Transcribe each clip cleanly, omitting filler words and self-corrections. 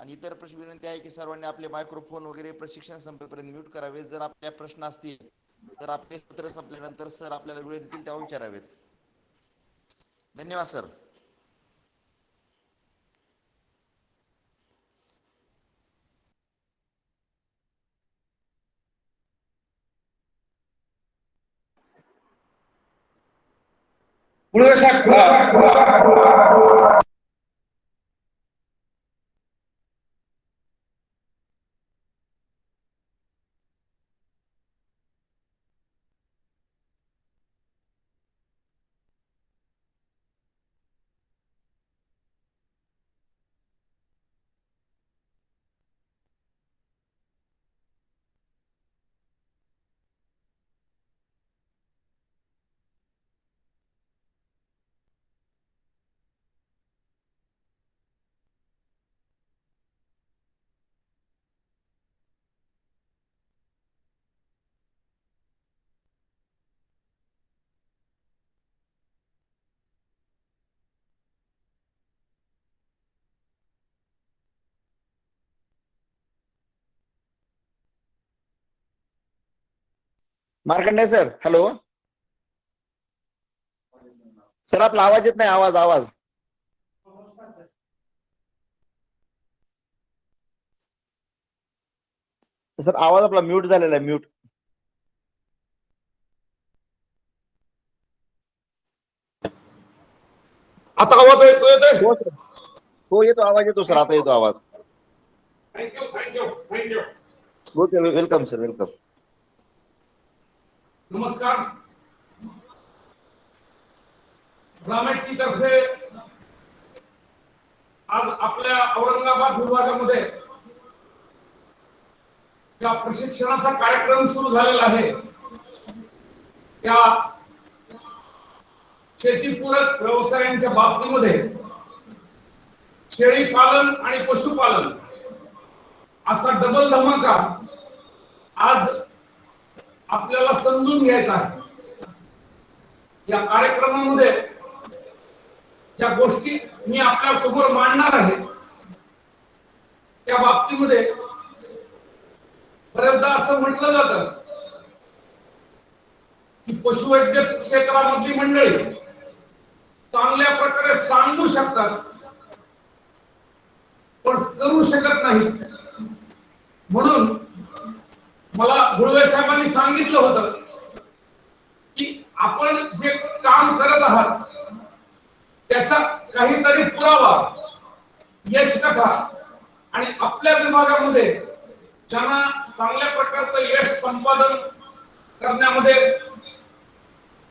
आणि इतर विनंती आहे की सर्वांनी आपले मायक्रोफोन वगैरे प्रशिक्षण संपेपर्यंत म्यूट करावे. जर आपल्या प्रश्न असतील तर आपले सत्र संपल्यानंतर सर आपल्याला वेळ देतील तेव्हा विचारावेत. धन्यवाद सर. पुढे साहेब मार्कंडेय सर, हॅलो सर. आपला आवाज येत नाही. आवाज सर. आवाज आपला म्यूट झालेला आहे. म्यूट. आता आवाज येतोय? हो सर. हो येतो आवाज. येतो सर. आता येतो आवाज. Thank you. Okay. Welcome sir. Welcome. नमस्कार. ग्रामेटची तर्फे आज आपल्या औरंगाबाद विभागामध्ये ज्या प्रशिक्षणाचा कार्यक्रम सुरू झालेला आहे त्या शेतीपूरक व्यवसायांच्या बाबतीमध्ये शेळी पालन आणि पशुपालन असा डबल धमाका आज आपल्याला समजून घ्यायचा आहे. या कार्यक्रमामध्ये ज्या गोष्टी मी आपल्या समोर मांडणार आहे त्या बाबतीमध्ये बरेचदा असं म्हटलं जातं की पशुवैद्यक क्षेत्रामधली मंडळी चांगल्या प्रकारे सांगू शकतात पण करू शकत नाही. म्हणून मला गुळवे साहेबांनी सांगितलं होतं की आपण जे काम करत आहात त्याचा काहीतरी पुरावा, यशकथा आणि आपल्या विभागामध्ये ज्यांना चांगल्या प्रकारचं यश संपादन करण्यामध्ये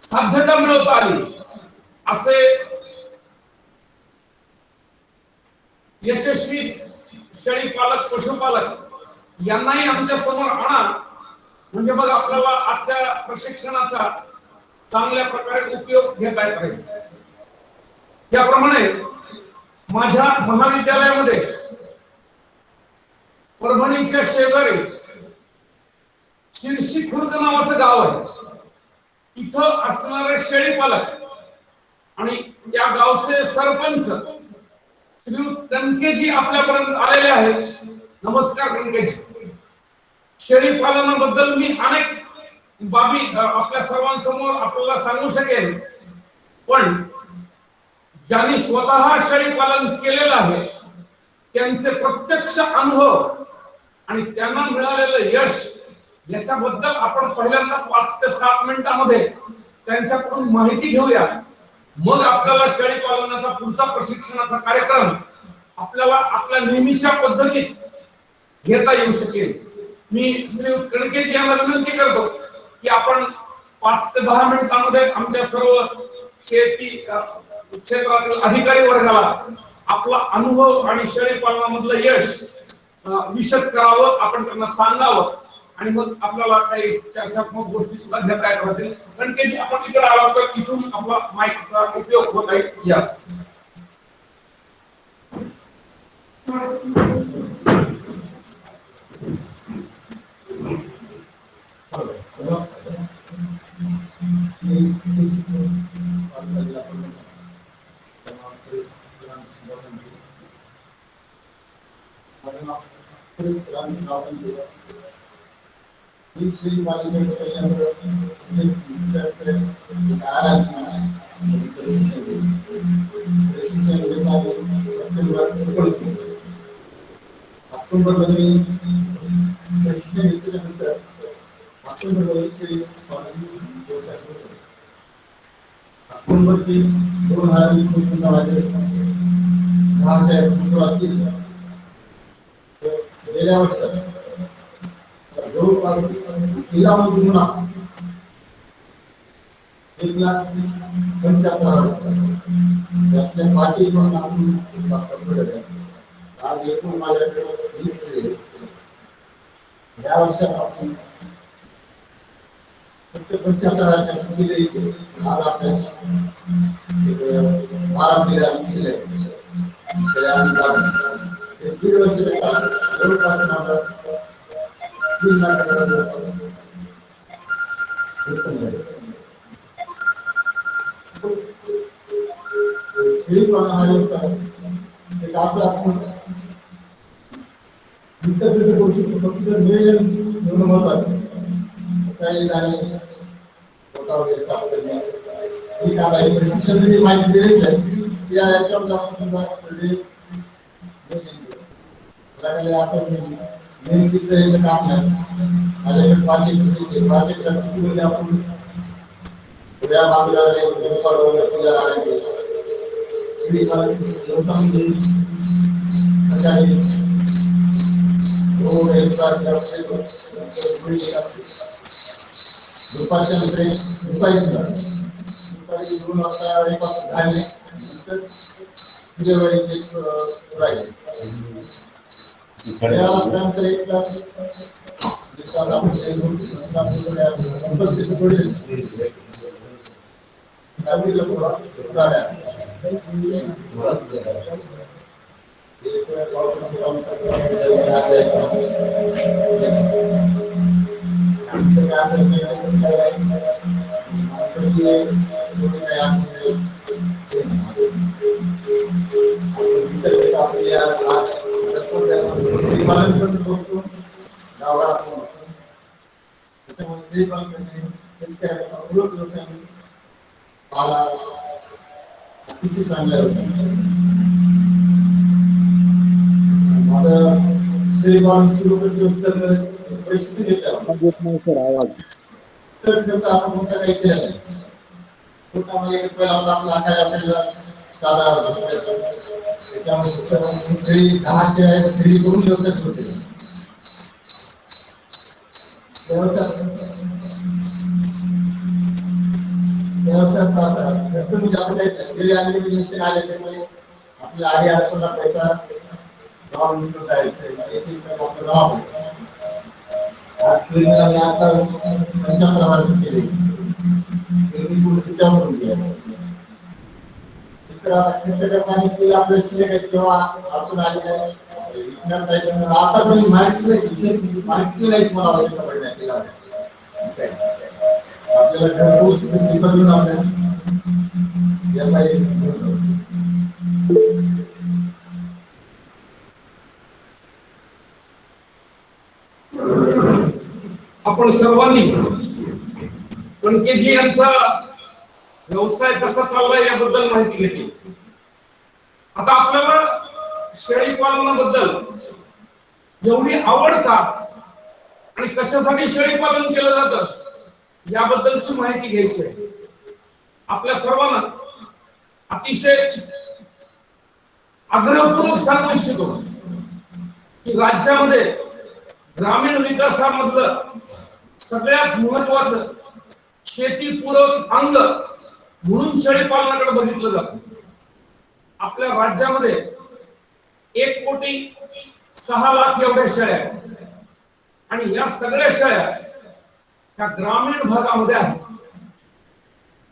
साध्यता मिळवता आली असे यशस्वी शेळी पालक, पशुपालक यांनाही आमच्या समोर आणा. म्हणजे मग आपल्याला आजच्या प्रशिक्षणाचा चांगल्या प्रकारे उपयोग घेता येत आहे. त्याप्रमाणे माझ्या महाविद्यालयामध्ये परभणीच्या शेजारी शिरशी खुर्द नावाचं गाव आहे. इथं असणारे शेळी पालक आणि या गावचे सरपंच श्री कणकेजी आपल्यापर्यंत आलेले आहेत. नमस्कार कणकेजी. शेळी पालनाबद्दल मी अनेक बाबी आपल्या सर्वांसमोर आपल्याला सांगू शकेन, पण ज्यांनी स्वतः शेळी पालन केलेलं आहे त्यांचे प्रत्यक्ष अनुभव आणि त्यांना मिळालेलं यश याच्याबद्दल आपण पहिल्यांदा 5 ते 7 मिनिटांमध्ये त्यांच्याकडून माहिती घेऊया. मग आपल्याला शेळी पालनाचा पुढचा प्रशिक्षणाचा कार्यक्रम आपल्याला आपल्या नेहमीच्या पद्धतीत घेता येऊ शकेल. मी श्री कणकेजी यांना विनंती करतो की आपण 5 ते 10 मिनिटांमध्ये आमच्या सर्व शेती क्षेत्रातील अधिकारी वर्गाला आपला अनुभव आणि शेळी पालनामधलं यश विशद करावं, आपण त्यांना सांगावं आणि मग आपल्याला काही चर्चात्मक गोष्टी सुद्धा घेता येत राहतील. कणकेजी आपण इकडे आला तर इथून आपला माईकचा उपयोग होत आहे. यस. म्हणून आपण सगळ्यांनी आपण केलं ही श्री मालिकेत पहिल्यांदा ऑक्टोबर मध्ये प्रशिक्षण घेतल्यानंतर ऑक्टोबर मध्ये ऑक्टोबर ते 2020 मध्ये 600 सुरुवात केली. गेल्या वर्षात जवळपास किल्लामधून 1,75,000 त्यातल्या पाठी पण आपण जास्त पडले. आज एकूण माझ्याकडे 20 आहे. या वर्षात आपण फक्त 75,000 दिले. आज आपल्या 12 पिढ्या शिल्लक दीड वर्ष जवळपास माझा 3 लाख शेळी पालन हा व्यवसाय एक असं आपण विकसित करू शकतो. फक्त नियोजन एवढं महत्वाचं. सकाळी जाणे पोटा वगैरे साफ करणे ही काम आहे. प्रशिक्षण जरी माहिती दिलीच आहे या याच्यावर आपण सुद्धा असं मेहनतीचं याचं काम नाही. माझ्याकडे 5 एकर शेती आपण उद्या बाजूला दुपारच्या दुपारी 2 वाजता झाले त्यानंतर 1 तास आपल्या आधी अडचणला पैसा गाव निघून जायचं आज मी आता 75,000 केले त्यावरून घ्यायचं आपल्या शिल्लक किंवा अडचण आली नाही आता पण माहिती नाही मला आवश्यकता पडली आपल्याला घरपोच श्रीपत घेऊन आपण सर्वांनी कणकेजी यांचा व्यवसाय कसा चाललाय याबद्दल माहिती घेतली. आता आपल्याला शेळी पालनाबद्दल एवढी आवड का आणि कशासाठी शेळी पालन केलं जातं याबद्दलची माहिती घ्यायची आहे. आपल्या सर्वांना अतिशय आग्रहपूर्वक सांगू इच्छितो की राज्यामध्ये ग्रामीण विकासामधलं सगळ्यात महत्वाचं शेतीपूरक अंग म्हणून शेळी पालनाकडे बघितलं जातं. आपल्या राज्यामध्ये 1,06,00,000 एवढ्या शेळ्या आहेत आणि या सगळ्या शेळ्या त्या ग्रामीण भागामध्ये आहेत.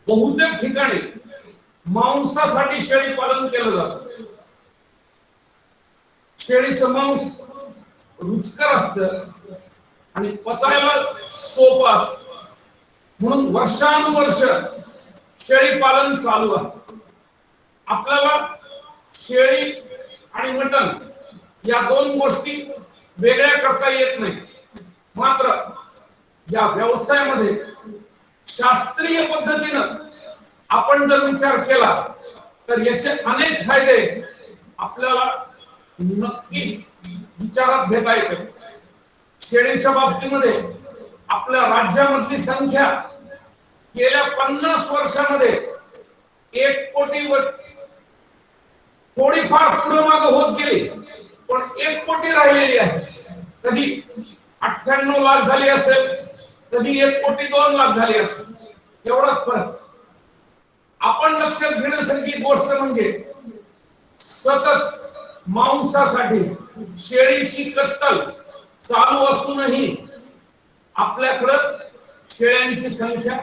बहुतेक ठिकाणी मांसासाठी शेळी पालन केलं जातं. शेळीचं मांस रुचकर असतं आणि पचायला सोपं असतं म्हणून वर्षानुवर्ष शेळी पालन चालू आहे. आपल्याला शेळी आणि मटण या दोन गोष्टी वेगळ्या करता येत नाही. मात्र या व्यवसायामध्ये शास्त्रीय पद्धतीनं आपण जर विचार केला तर याचे अनेक फायदे आपल्याला नक्की विचारात घेता येतात. शेळीच्या बाबतीमध्ये आपल्या राज्यामधली संख्या गेल्या 50 वर्षामध्ये 1 कोटीवर थोडीफार पुढे मागे होत गेली, पण 1 कोटी राहिलेली आहे. कधी 98 लाख झाली असेल, कधी 1 कोटी 2 लाख झाली असेल, एवढाच फरक. आपण लक्षात घेण्यासारखी गोष्ट म्हणजे सतत मांसासाठी शेळीची कत्तल चालू असूनही आपल्याकडं शेळ्यांची संख्या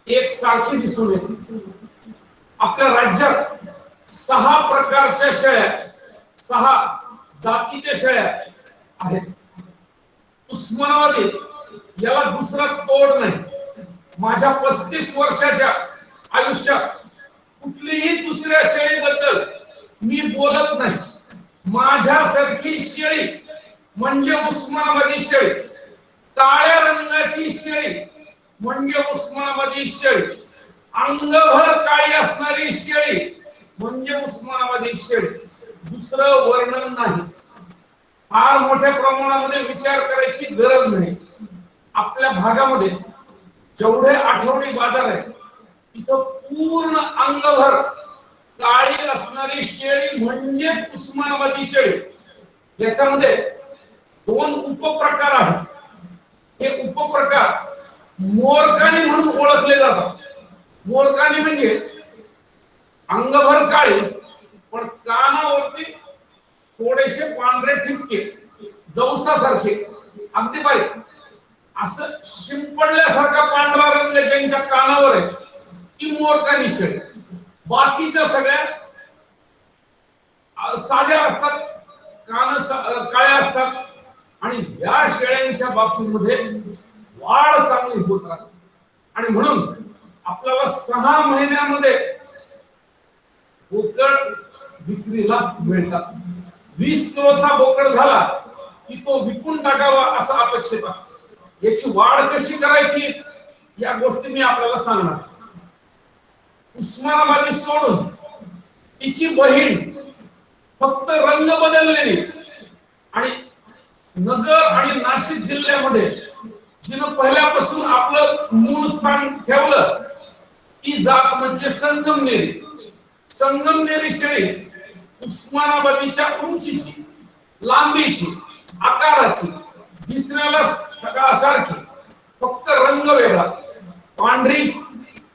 एकसारखी दिसून येते. आपल्या राज्यात 6 प्रकारच्या शेळ्या, 6 जातीच्या शेळ्या आहेत. उस्मानाबादी याला दुसरा तोड नाही. माझ्या 35 वर्षाच्या आयुष्यात कुठलीही दुसऱ्या शेळीबद्दल मी बोलत नाही. माझ्यासारखी शेळी म्हणजे उस्मानाबादी शेळी, काळ्या रंगाची शेळी म्हणजे उस्मानाबादी शेळी, अंगभर काळी असणारी शेळी म्हणजे उस्मानाबादी शेळी. दुसरं वर्णन नाही. फार मोठ्या प्रमाणामध्ये विचार करायची गरज नाही. आपल्या भागामध्ये जेवढे आठवडी बाजार आहेत तिथं पूर्ण अंगभर काळी असणारी शेळी म्हणजे उस्मानाबादी शेळी. याच्यामध्ये 2 उपप्रकार आहेत. हे उपप्रकार मोरकानी म्हणून ओळखले जातात. मोरकानी म्हणजे अंगभर काळी पण कानावरती थोडेसे पांढरे ठिपके, जवसासारखे, अगदी बारीक असं शिंपडल्यासारखा पांढरा रंग ज्यांच्या कानावर आहे ती मोरकानी शेळी. बाकीच्या सगळ्या साध्या असतात, कान काळ्या असतात. आणि या शेळ्यांच्या बाबतीमध्ये वाढ चांगली होत राहते. आणि म्हणून आपल्याला 6 महिन्यामध्ये बोकड विक्रीला मिळतात. 20 किलोचा बोकड झाला की तो विकून टाकावा असं अपेक्षित असतं. याची वाढ कशी करायची या गोष्टी मी आपल्याला सांगणार. उस्मानाबादी सोडून तिची बहीण फक्त रंग बदललेली आणि नगर आणि नाशिक जिल्ह्यामध्ये जिनं पहिल्यापासून आपलं मूळ स्थान ठेवलं ती जात म्हणजे संगमनेरी. संगमनेरी शेळी उस्मानाबादीच्या उंचीची, लांबीची, आकाराची, दिसण्याला सारखी, फक्त रंग वेगळा, पांढरी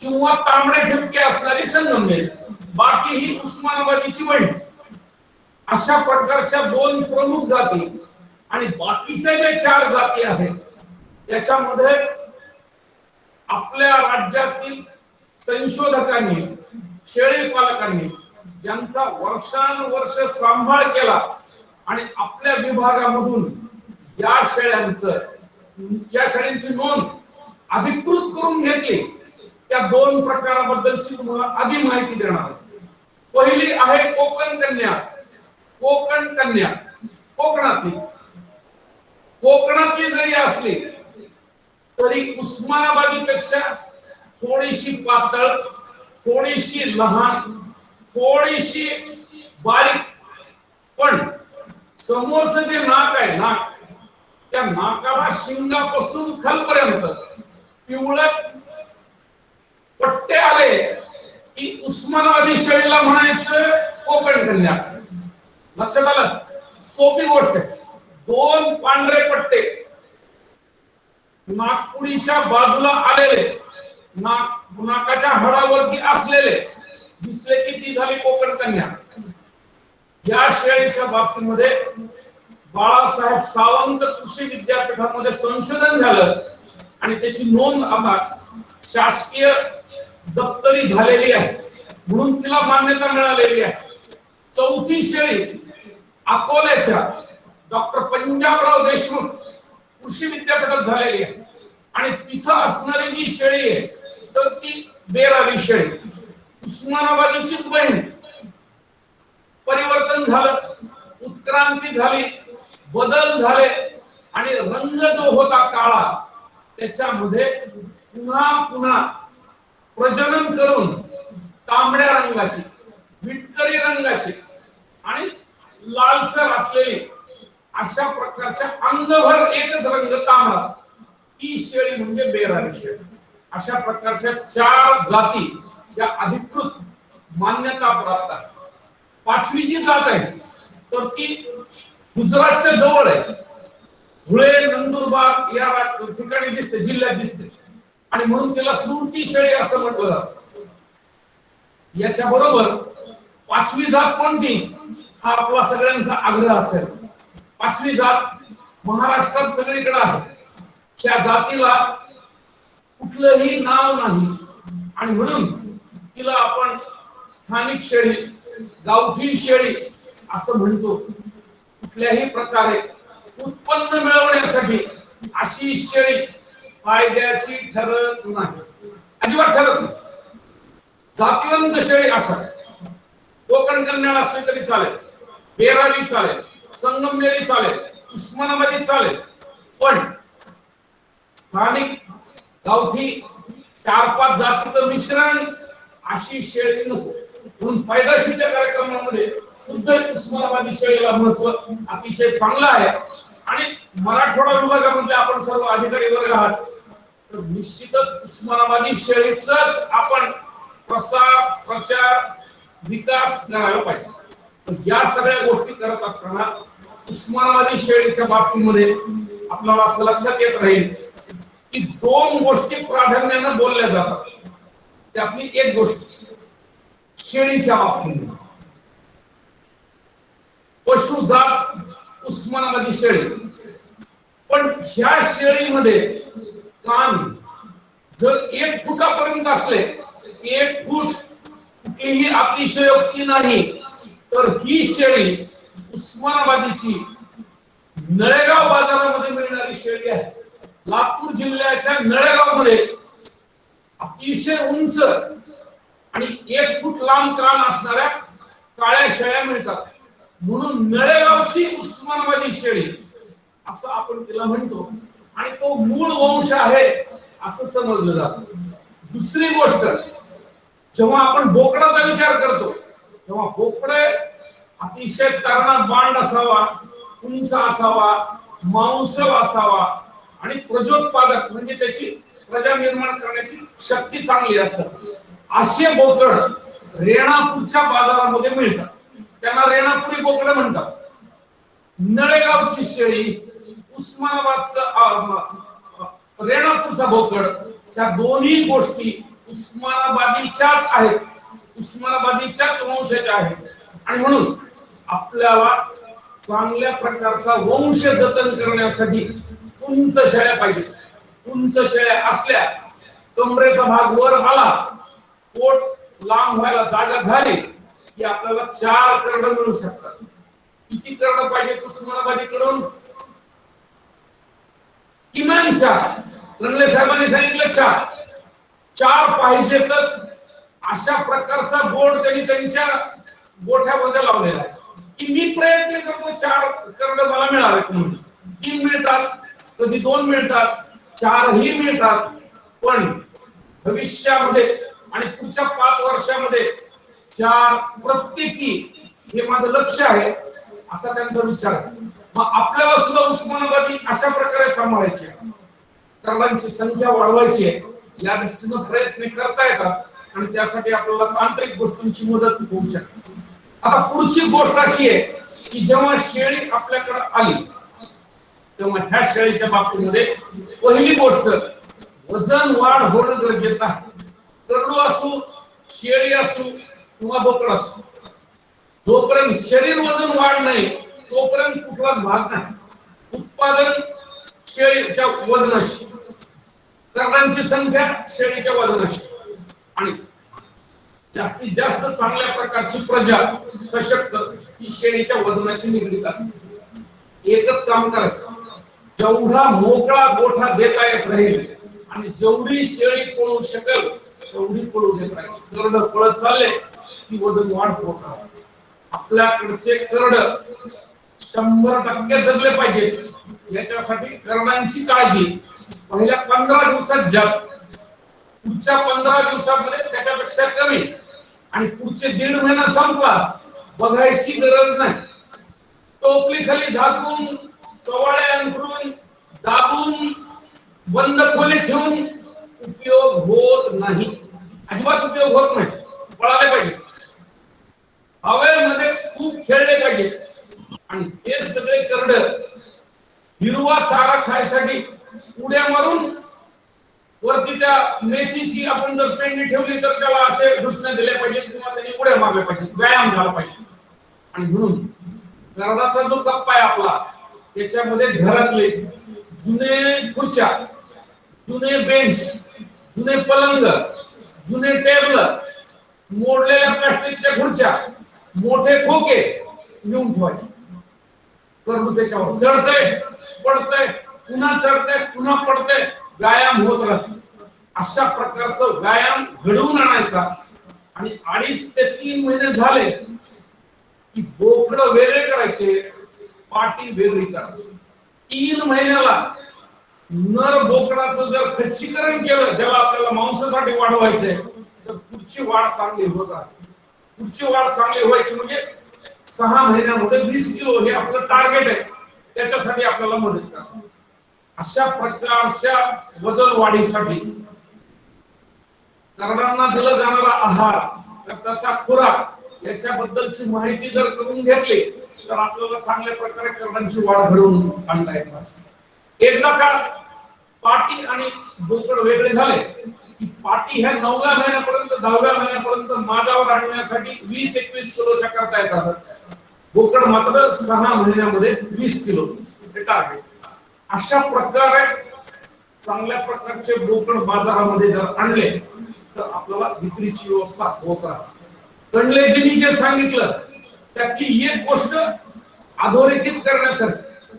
किंवा तांबडे ठिपके असणारी संगमनेरी, बाकी ही उस्मानाबादीची बहीण. अशा प्रकारच्या 2 प्रमुख जाती आणि बाकीच्या जे 4 जाती आहेत त्याच्यामध्ये आपल्या राज्यातील संशोधकांनी, शेळी पालकांनी यांचा वर्षानुवर्ष सांभाळ केला आणि आपल्या विभागामधून या शेळ्यांची नोंद अधिकृत करून घेतली. त्या 2 प्रकाराबद्दलची तुम्हाला आधी माहिती देणार आहे. पहिली आहे कोकण कन्या. कोकण कन्या कोकणातली जरी असली तरी उस्मानाबादी पेक्षा थोडीशी पातळ, थोडीशी लहान, थोडीशी बारीक, पण समोरचं जे नाक आहे, नाक, त्या नाकाला शिंगापासून खालपर्यंत पिवळट पट्टे आले की उस्मानाबादी शेळीला म्हणायचं कोकण कन्या. लक्षात आलं? सोपी गोष्ट आहे. 2 पांढरे पट्टे नागपुडीच्या बाजूला आलेले, नाकाच्या हाडावरती असलेले दिसले की ती झाली कोकण कन्या. या शेळीच्या बाबतीमध्ये बाळासाहेब सावंत कृषी विद्यापीठामध्ये संशोधन झालं आणि त्याची नोंद आता शासकीय दप्तरी झालेली आहे, म्हणून तिला मान्यता मिळालेली आहे. 4थी शेळी अकोल्याच्या डॉक्टर पंजाबराव देशमुख कृषी विद्यापीठात झालेली आहे आणि तिथं असणारी जी शेळी आहे तर ती बेरारी शेळी, उस्मानाबादीचीच बहीण. परिवर्तन झालं, उत्क्रांती झाली, बदल झाले आणि रंग जो होता काळा त्याच्यामध्ये पुन्हा पुन्हा प्रजनन करून तांबड्या रंगाची, विटकरी रंगाची आणि लालसर असलेली अशा प्रकारच्या अंगभर एकच रंग तांबडा, ही शेळी म्हणजे बेरारी शेळी. अशा प्रकारच्या 4 जाती या अधिकृत मान्यता प्राप्त आहेत. 5वी जी जात आहे तर ती गुजरातच्या जवळ आहे, धुळे नंदुरबार या ठिकाणी दिसते, जिल्ह्यात दिसते आणि म्हणून तिला सुरती शेळी असं म्हटलं जातं. याच्या बरोबर 5वी जात कोणती हा आपला सगळ्यांचा आग्रह असेल. 5वी जात महाराष्ट्रात सगळीकडे आहे. त्या जातीला कुठलंही नाव नाही आणि म्हणून तिला आपण स्थानिक शेळी, गावठी शेळी असं म्हणतो. कुठल्याही प्रकारे उत्पन्न मिळवण्यासाठी अशी शेळी फायद्याची ठरत नाही, अजिबात ठरत नाही. जातिवंत शेळी असा कोकण कन्याळ असली तरी चालेल, बेरारी चालेल, संगमनेरी चालेल, उस्मानाबादी चालेल, पण स्थानिक गावठी 4-5 जातीचं मिश्रण अशी शेळी नको. म्हणून पैदाशीच्या कार्यक्रमामध्ये शुद्ध उस्मानाबादी शेळीला महत्व अतिशय चांगलं आहे. आणि मराठवाडा विभागामध्ये आपण सर्व अधिकारी वर्ग आहात तर निश्चितच उस्मानाबादी शेळीचाच आपण प्रसार, प्रचार, विकास करायला पाहिजे. या सगळ्या गोष्टी करत असताना उस्मानाबादी शेळीच्या बाबतीमध्ये आपल्याला असं लक्षात येत राहील की 2 गोष्टी प्राधान्याने बोलल्या जातात. त्यातली एक गोष्ट शेळीच्या बाबतीमध्ये पशु जात उस्मानाबादी शेळी, पण ह्या शेळीमध्ये कान जर 1 फुटापर्यंत असले, 1 फूट कुठलीही अतिशयोक्ती नाही, तर ही शेळी उस्मानाबादीची नळेगाव बाजारामध्ये मिळणारी शेळी आहे. लातूर जिल्ह्याच्या नळेगाव मध्ये अतिशय उंच आणि 1 फूट लांब कान असणाऱ्या काळ्या शेळ्या मिळतात. म्हणून नळेगावची उस्मानाबादी शेळी असं आपण तिला म्हणतो आणि तो मूळ वंश आहे असं समजलं जातं. दुसरी गोष्ट, जेव्हा आपण बोकडाचा विचार करतो तेव्हा बोकडे अतिशय तरणा बांड असावा, उंच असावा, मांसल असावा आणि प्रजोत्पादक म्हणजे त्याची प्रजा निर्माण करण्याची शक्ती चांगली असते. असे बोकड रेणापूरच्या बाजारामध्ये मिळतात, त्यांना रेणापुरी बोकड म्हणतात. नळेगावची शेळी, उस्मानाबादचा रेणापूरचा बोकड, त्या दोन्ही गोष्टी उस्मानाबादीच्याच आहेत, उस्मानाबादीच्याच वंशाच्या आहेत. आणि म्हणून आपल्याला चांगल्या प्रकारचा वंश जतन करण्यासाठी उंच शेळ्या पाहिजे. उंच शेळ्या असल्या, कमरेचा भाग वर आला, पोट लांब व्हायला जागा झाली की आपल्याला 4 करड मिळू शकतात. किती करड पाहिजे उस्मानाबादीकडून? किमान 4. रणले साहेबांनी सांगितलं 4 पाहिजेतच. अशा प्रकारचा बोर्ड त्यांनी त्यांच्या गोठ्यामध्ये लावलेला आहे की मी प्रयत्न करतो 4 करड मला मिळावेत म्हणून. 3 मिळतात, कधी 2 मिळतात, 4ही मिळतात, पण भविष्यामध्ये आणि पुढच्या 5 वर्षामध्ये 4 प्रत्येकी हे माझं लक्ष आहे असा त्यांचा विचार आहे. मग आपल्याला सुद्धा उस्मानाबादी अशा प्रकारे सांभाळायची, करडांची संख्या वाढवायची आहे. या दृष्टीने प्रयत्न करता येतात आणि त्यासाठी आपल्याला तांत्रिक गोष्टींची मदत होऊ शकते. आता पुढची गोष्ट अशी आहे की जेव्हा शेळी आपल्याकडे आली तेव्हा ह्या शेळीच्या बाबतीमध्ये पहिली गोष्ट वजन वाढ होणं गरजेचं आहे. करडू असू, शेळी असू किंवा बोकड असू, जोपर्यंत शरीर वजन वाढ नाही तोपर्यंत कुठलाच भाग नाही. उत्पादन शेळीच्या वजनाशी, करडांची संख्या शेळीच्या वजनाशी आणि जास्तीत जास्त चांगल्या प्रकारची प्रजा सशक्त ही शेळीच्या वजनाशी निगडीत असते. एकच काम करायचं, जेवढा मोकळा गोठा देता येत राहील आणि जेवढी शेळी पळू शकेल तेवढी पळू देत राहायची. करड पळत चालले की वजन वाढ होत राहते. आपल्याकडचे करड 100% जगले पाहिजेत याच्यासाठी करणांची काळजी पहिल्या 15 दिवसात जास्त, पुढच्या 15 दिवसामध्ये त्याच्यापेक्षा कमी, आणि पुढचे 1.5 महिना संपला बघायची गरज नाही. टोपली खाली झाकून, चवाळे अंथरून, दाबून, बंद खोलीत ठेवून उपयोग होत नाही, अजिबात उपयोग होत नाही. पळाले पाहिजे, हवेमध्ये खूप खेळले पाहिजे. आणि हे सगळे करड हिरवा चारा खायसाठी उड्या मारून वरती त्या मेथीची आपण जर पेंडी ठेवली तर त्याला असे घुसणे दिले पाहिजे किंवा त्यांनी उड्या मारल्या पाहिजे, व्यायाम झाला पाहिजे. आणि म्हणून करडाचा जो कप्पा आहे आपला, त्याच्यामध्ये घरातले जुने खुर्च्या, जुने बेंच, जुने पलंग, जुने टेबल, मोडलेल्या प्लास्टिकच्या खुर्च्या, मोठे खोके नेऊन ठेवायचे. करडू त्याच्यावर चढतंय, पडतंय, पुन्हा चढतंय, पुन्हा पडतंय, व्यायाम होत राहतो. अशा प्रकारचं व्यायाम घडवून आणायचा. आणि 2.5 ते 3 महिने झाले की बोकड वेगळे करायचे, पाटी वेगळी करायची. 3 महिन्याला नर बोकडाचं जर खच्चीकरण केलं, ज्याला आपल्याला मांसासाठी वाढवायचंय, तर पुढची वाढ चांगली होत राहते. पुढची वाढ चांगली व्हायची म्हणजे 6 महिन्यामध्ये 20 किलो हे आपलं टार्गेट आहे, त्याच्यासाठी आपल्याला मदत करा. अशा प्रकारच्या वजन वाढीसाठी करडांना दिला जाणारा आहार, त्याचा खुराक याच्याबद्दलची माहिती जर करून घेतली तर आपल्याला चांगल्या प्रकारे करडांची वाढ घडवून आणता येणार. एकदा का पाटी आणि बोकड वेगळे झाले की पाटी ह्या 9व्या महिन्यापर्यंत 10व्या महिन्यापर्यंत माझ्यावर आणण्यासाठी 20-21 किलोच्या करता येतात. बोकड मात्र 6 महिन्यामध्ये 20 किलो हे टार्गेट. अशा प्रकारे चांगल्या प्रकारचे बोकड बाजारामध्ये जर आणले तर आपल्याला विक्रीची व्यवस्था होत राहते. कंडलेजींनी जे सांगितलं त्याची एक गोष्ट अधोरेखित करण्यासाठी,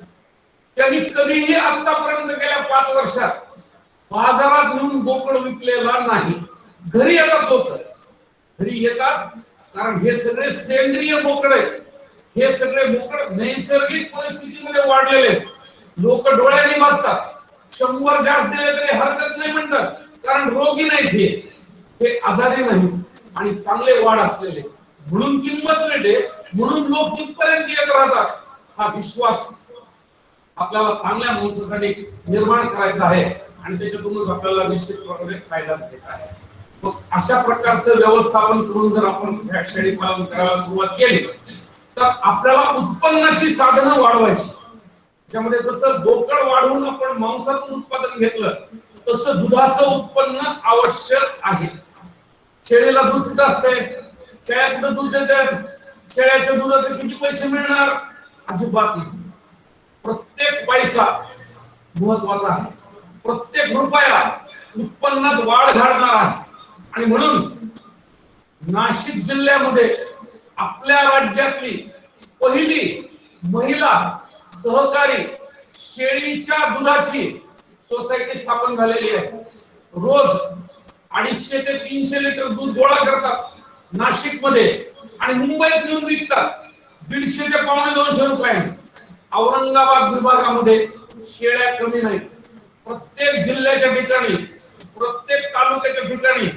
त्यांनी कधीही आतापर्यंत गेल्या 5 वर्षात बाजारात नेऊन बोकड विकलेला नाही. घरी येतात लोक, घरी येतात कारण हे सगळे सेंद्रिय बोकड आहेत. हे सगळे बोकड नैसर्गिक परिस्थितीमध्ये वाढलेले. लोक डोळ्यांनी बघतात, 100 जास्त दिले तरी हरकत नाही म्हणतात, कारण रोगी नाहीत, हे आजारी नाहीत आणि चांगले वाढ असलेले, म्हणून किंमत मिळते, म्हणून लोक तिथपर्यंत येत राहतात. हा विश्वास आपल्याला चांगल्या मांसासाठी निर्माण करायचा आहे आणि त्याच्यातूनच आपल्याला निश्चित प्रकारे फायदा घ्यायचा आहे. मग अशा प्रकारचं व्यवस्थापन करून जर आपण शेळी पालन करायला सुरुवात केली तर आपल्याला उत्पन्नाची साधनं वाढवायची. त्यामध्ये जसं बोकड वाढवून आपण मांसातून उत्पादन घेतलं तसं दुधाचं उत्पन्न आवश्यक आहे. शेळीला दूध असते, शेळ्या कुठं दूध देतात, शेळ्याच्या दुधाचे किती पैसे मिळणार, अजिबात नाही. प्रत्येक पैसा महत्वाचा आहे, प्रत्येक रुपया उत्पन्नात वाढ घडणार आहे. आणि म्हणून नाशिक जिल्ह्यामध्ये आपल्या राज्यातली पहिली महिला सहकारी शेळीच्या दुधाची सोसायटी स्थापन झालेली आहे. रोज 250 ते 300 लिटर दूध गोळा करतात नाशिक मध्ये आणि मुंबईत नेऊन विकतात 150 ते 250 रुपयांनी. औरंगाबाद विभागामध्ये शेळ्या कमी नाहीत. प्रत्येक जिल्ह्याच्या ठिकाणी, प्रत्येक तालुक्याच्या ठिकाणी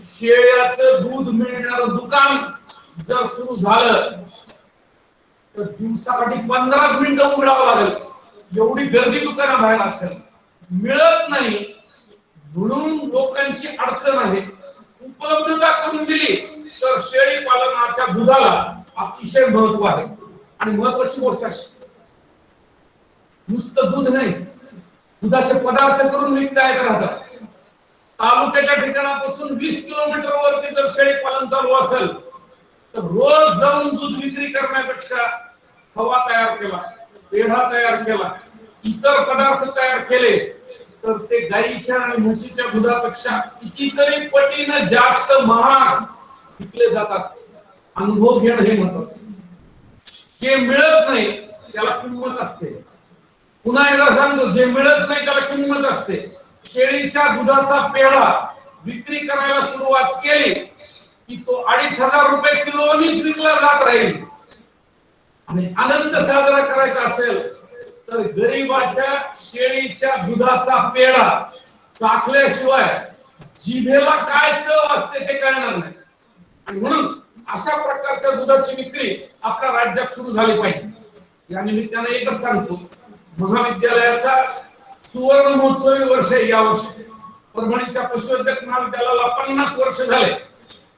शेळ्याचं दूध मिळणारं दुकान जर सुरू झालं तर दिवसाकाठी 15 मिनिटं उघडावं लागेल, एवढी गर्दी दुकाना बाहेर असेल. मिळत नाही म्हणून लोकांची अडचण आहे. उपलब्धता करून दिली तर शेळी पालनाच्या दुधाला अतिशय महत्व आहे. आणि महत्वाची गोष्ट अशी, नुसतं दूध नाही, दुधाचे पदार्थ करून विकता येत राहतात. तालुक्याच्या ठिकाणापासून 20 किलोमीटर वरती जर शेळी पालन चालू असेल तर रोज जाऊन दूध विक्री करण्यापेक्षा खवा तयार केला, पेढा तयार केला, इतर पदार्थ तयार केले तर ते गाईच्या आणि म्हशीच्या दुधापेक्षा कितीतरी पटीने जास्त महाग विकले जातात. अनुभव घेणं हे महत्वाचं. जे मिळत नाही त्याला किंमत असते. पुन्हा एकदा सांगतो, जे मिळत नाही त्याला किंमत असते. शेळीच्या दुधाचा पेढा विक्री करायला सुरुवात केली की तो 2500 रुपये किलोनीच विकला जात राहील. आणि आनंद साजरा करायचा असेल तर गरीबाच्या शेळीच्या दुधाचा पेढा चाखल्याशिवाय जिभेला काय चव असते ते कळणार नाही. आणि म्हणून अशा प्रकारच्या दुधाची विक्री आपल्या राज्यात सुरू झाली पाहिजे. या निमित्ताने एकच सांगतो, महाविद्यालयाचा सुवर्ण महोत्सवी वर्ष यावर्षी परभणीच्या पशुवैद्यक महाविद्यालयाला 50 वर्ष झाले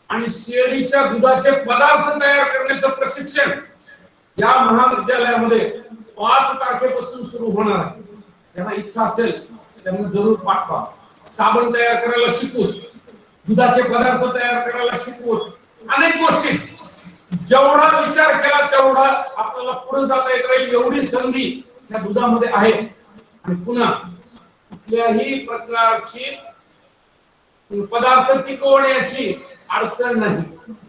आणि शेळीच्या दुधाचे पदार्थ तयार करण्याचं प्रशिक्षण या महाविद्यालयामध्ये 5 तारखेपासून सुरू होणार आहे. त्यांना इच्छा असेल त्यांना जरूर पाठवा. साबण तयार करायला शिकवून, दुधाचे पदार्थ तयार करायला शिकवून, अनेक गोष्टी जेवढा विचार केला तेवढा आपल्याला पुढे जाता येत राहील एवढी संधी या दुधामध्ये आहे. आणि पुन्हा कुठल्याही प्रकारची पदार्थ टिकवण्याची अडचण नाही.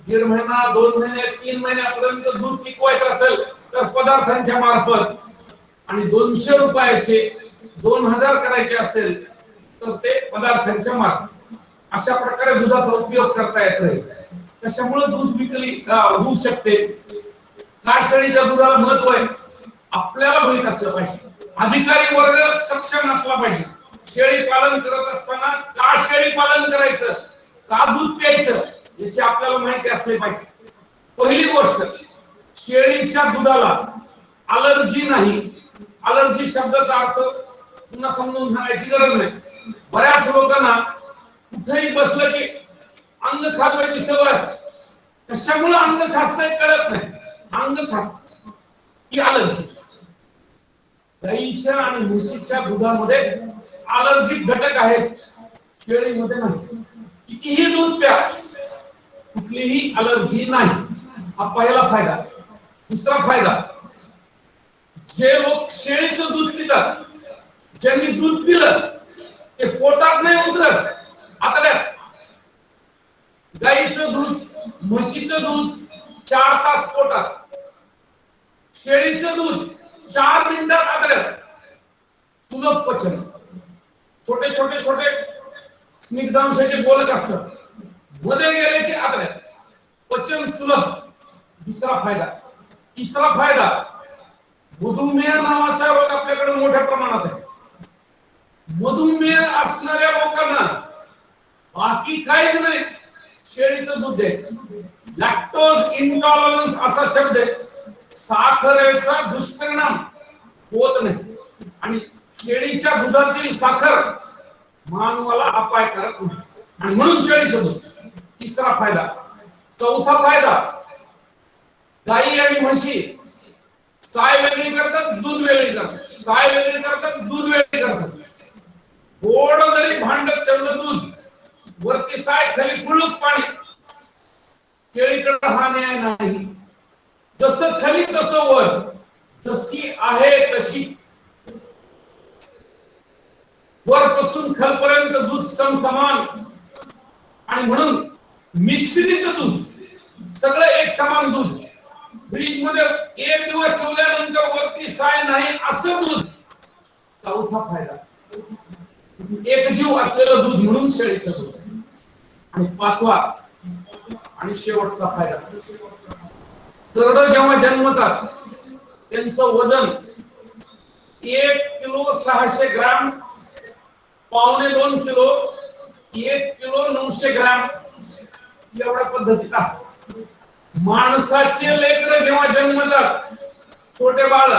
1.5 महिना 2 महिने 3 महिन्यापर्यंत दूध टिकवायचं असेल तर पदार्थांच्या मार्फत, आणि 200 रुपयाचे 2000 करायचे असेल तर ते पदार्थांच्या मार्फत अशा प्रकारे दुधाचा उपयोग करता येत राहील. त्याच्यामुळे दूध विक्री होऊ शकते. काय शेळीच्या दुधाला महत्व आहे आपल्याला माहित असलं पाहिजे. अधिकारी वर्ग सक्षम असला पाहिजे. शेळी पालन करत असताना का शेळी पालन करायचं, का दूध प्यायचं याची आपल्याला माहिती असली पाहिजे. पहिली गोष्ट, शेळीच्या दुधाला अलर्जी नाही. अलर्जी शब्दाचा अर्थ पुन्हा समजून सांगायची गरज नाही. बऱ्याच लोकांना कुठेही बसलं की अंग खाजवायची सवय असते. कशामुळे अंग खासतंय कळत नाही. अंग खासत ही अलर्जी. गाईच्या आणि म्हशीच्या दुधामध्ये अलर्जिक घटक आहेत, शेळीमध्ये नाही. कितीही दूध प्या, कुठलीही अलर्जी नाही. हा पहिला फायदा. दुसरा फायदा, जे लोक शेळीचं दूध पितात, ज्यांनी दूध पिलं ते पोटात नाही उतरत आतड्यात. गाईचं दूध, म्हशीचं दूध 4 तास पोटात, शेळीचं दूध 4 मिनिटात आतड्यात. सुलभ पचन. छोटे छोटे छोटे स्निग्धांशाचे गोलक असतात, मध्ये गेले की आतड्यात. पचन सुलभ. दुसरा फायदा. तिसरा फायदा, मधुमेह नावाचा रोग आपल्याकडे मोठ्या प्रमाणात आहे. मधुमेह असणाऱ्या लोकांना बाकी काहीच नाही, शेळीचं दूध द्यायचं. लॅक्टोज इंटॉलरन्स असा शब्द आहे. साखरेचा दुष्परिणाम होत नाही आणि शेळीच्या दुधातील साखर मानवाला अपायकारक नाही आणि म्हणून शेळीचं दूध. तिसरा फायदा. चौथा फायदा, गाई आणि म्हशी साय वेगळी करतात, दूध वेगळी करतात. साय वेगळी करतात, दूध वेगळी करतात. गोड जरी भांडत तेवढं दूध, वरती साय, खाली फुलूक पाणी. शेळीकडे हा न्याय नाही. जसं खाली तसं वर, जशी आहे तशी. वरपासून खालपर्यंत दूध समसमान. आणि म्हणून मिश्रित दूध, सगळं एक समान दूध. फ्रीज मध्ये 1 दिवस ठेवल्यानंतर वरती साय नाही असं दूध. चौथा फायदा, एक जीव असलेलं दूध म्हणून शेळीचं दूध. आणि 5वा आणि शेवटचा फायदा, करडं जेव्हा जन्मतात त्यांचं वजन 1 किलो 600 ग्राम, 1.25 किलो, 1 किलो 900 ग्राम एवढ्या पद्धतीत आहे. माणसाचे लेकरं जेव्हा जन्मतात, छोटे बाळ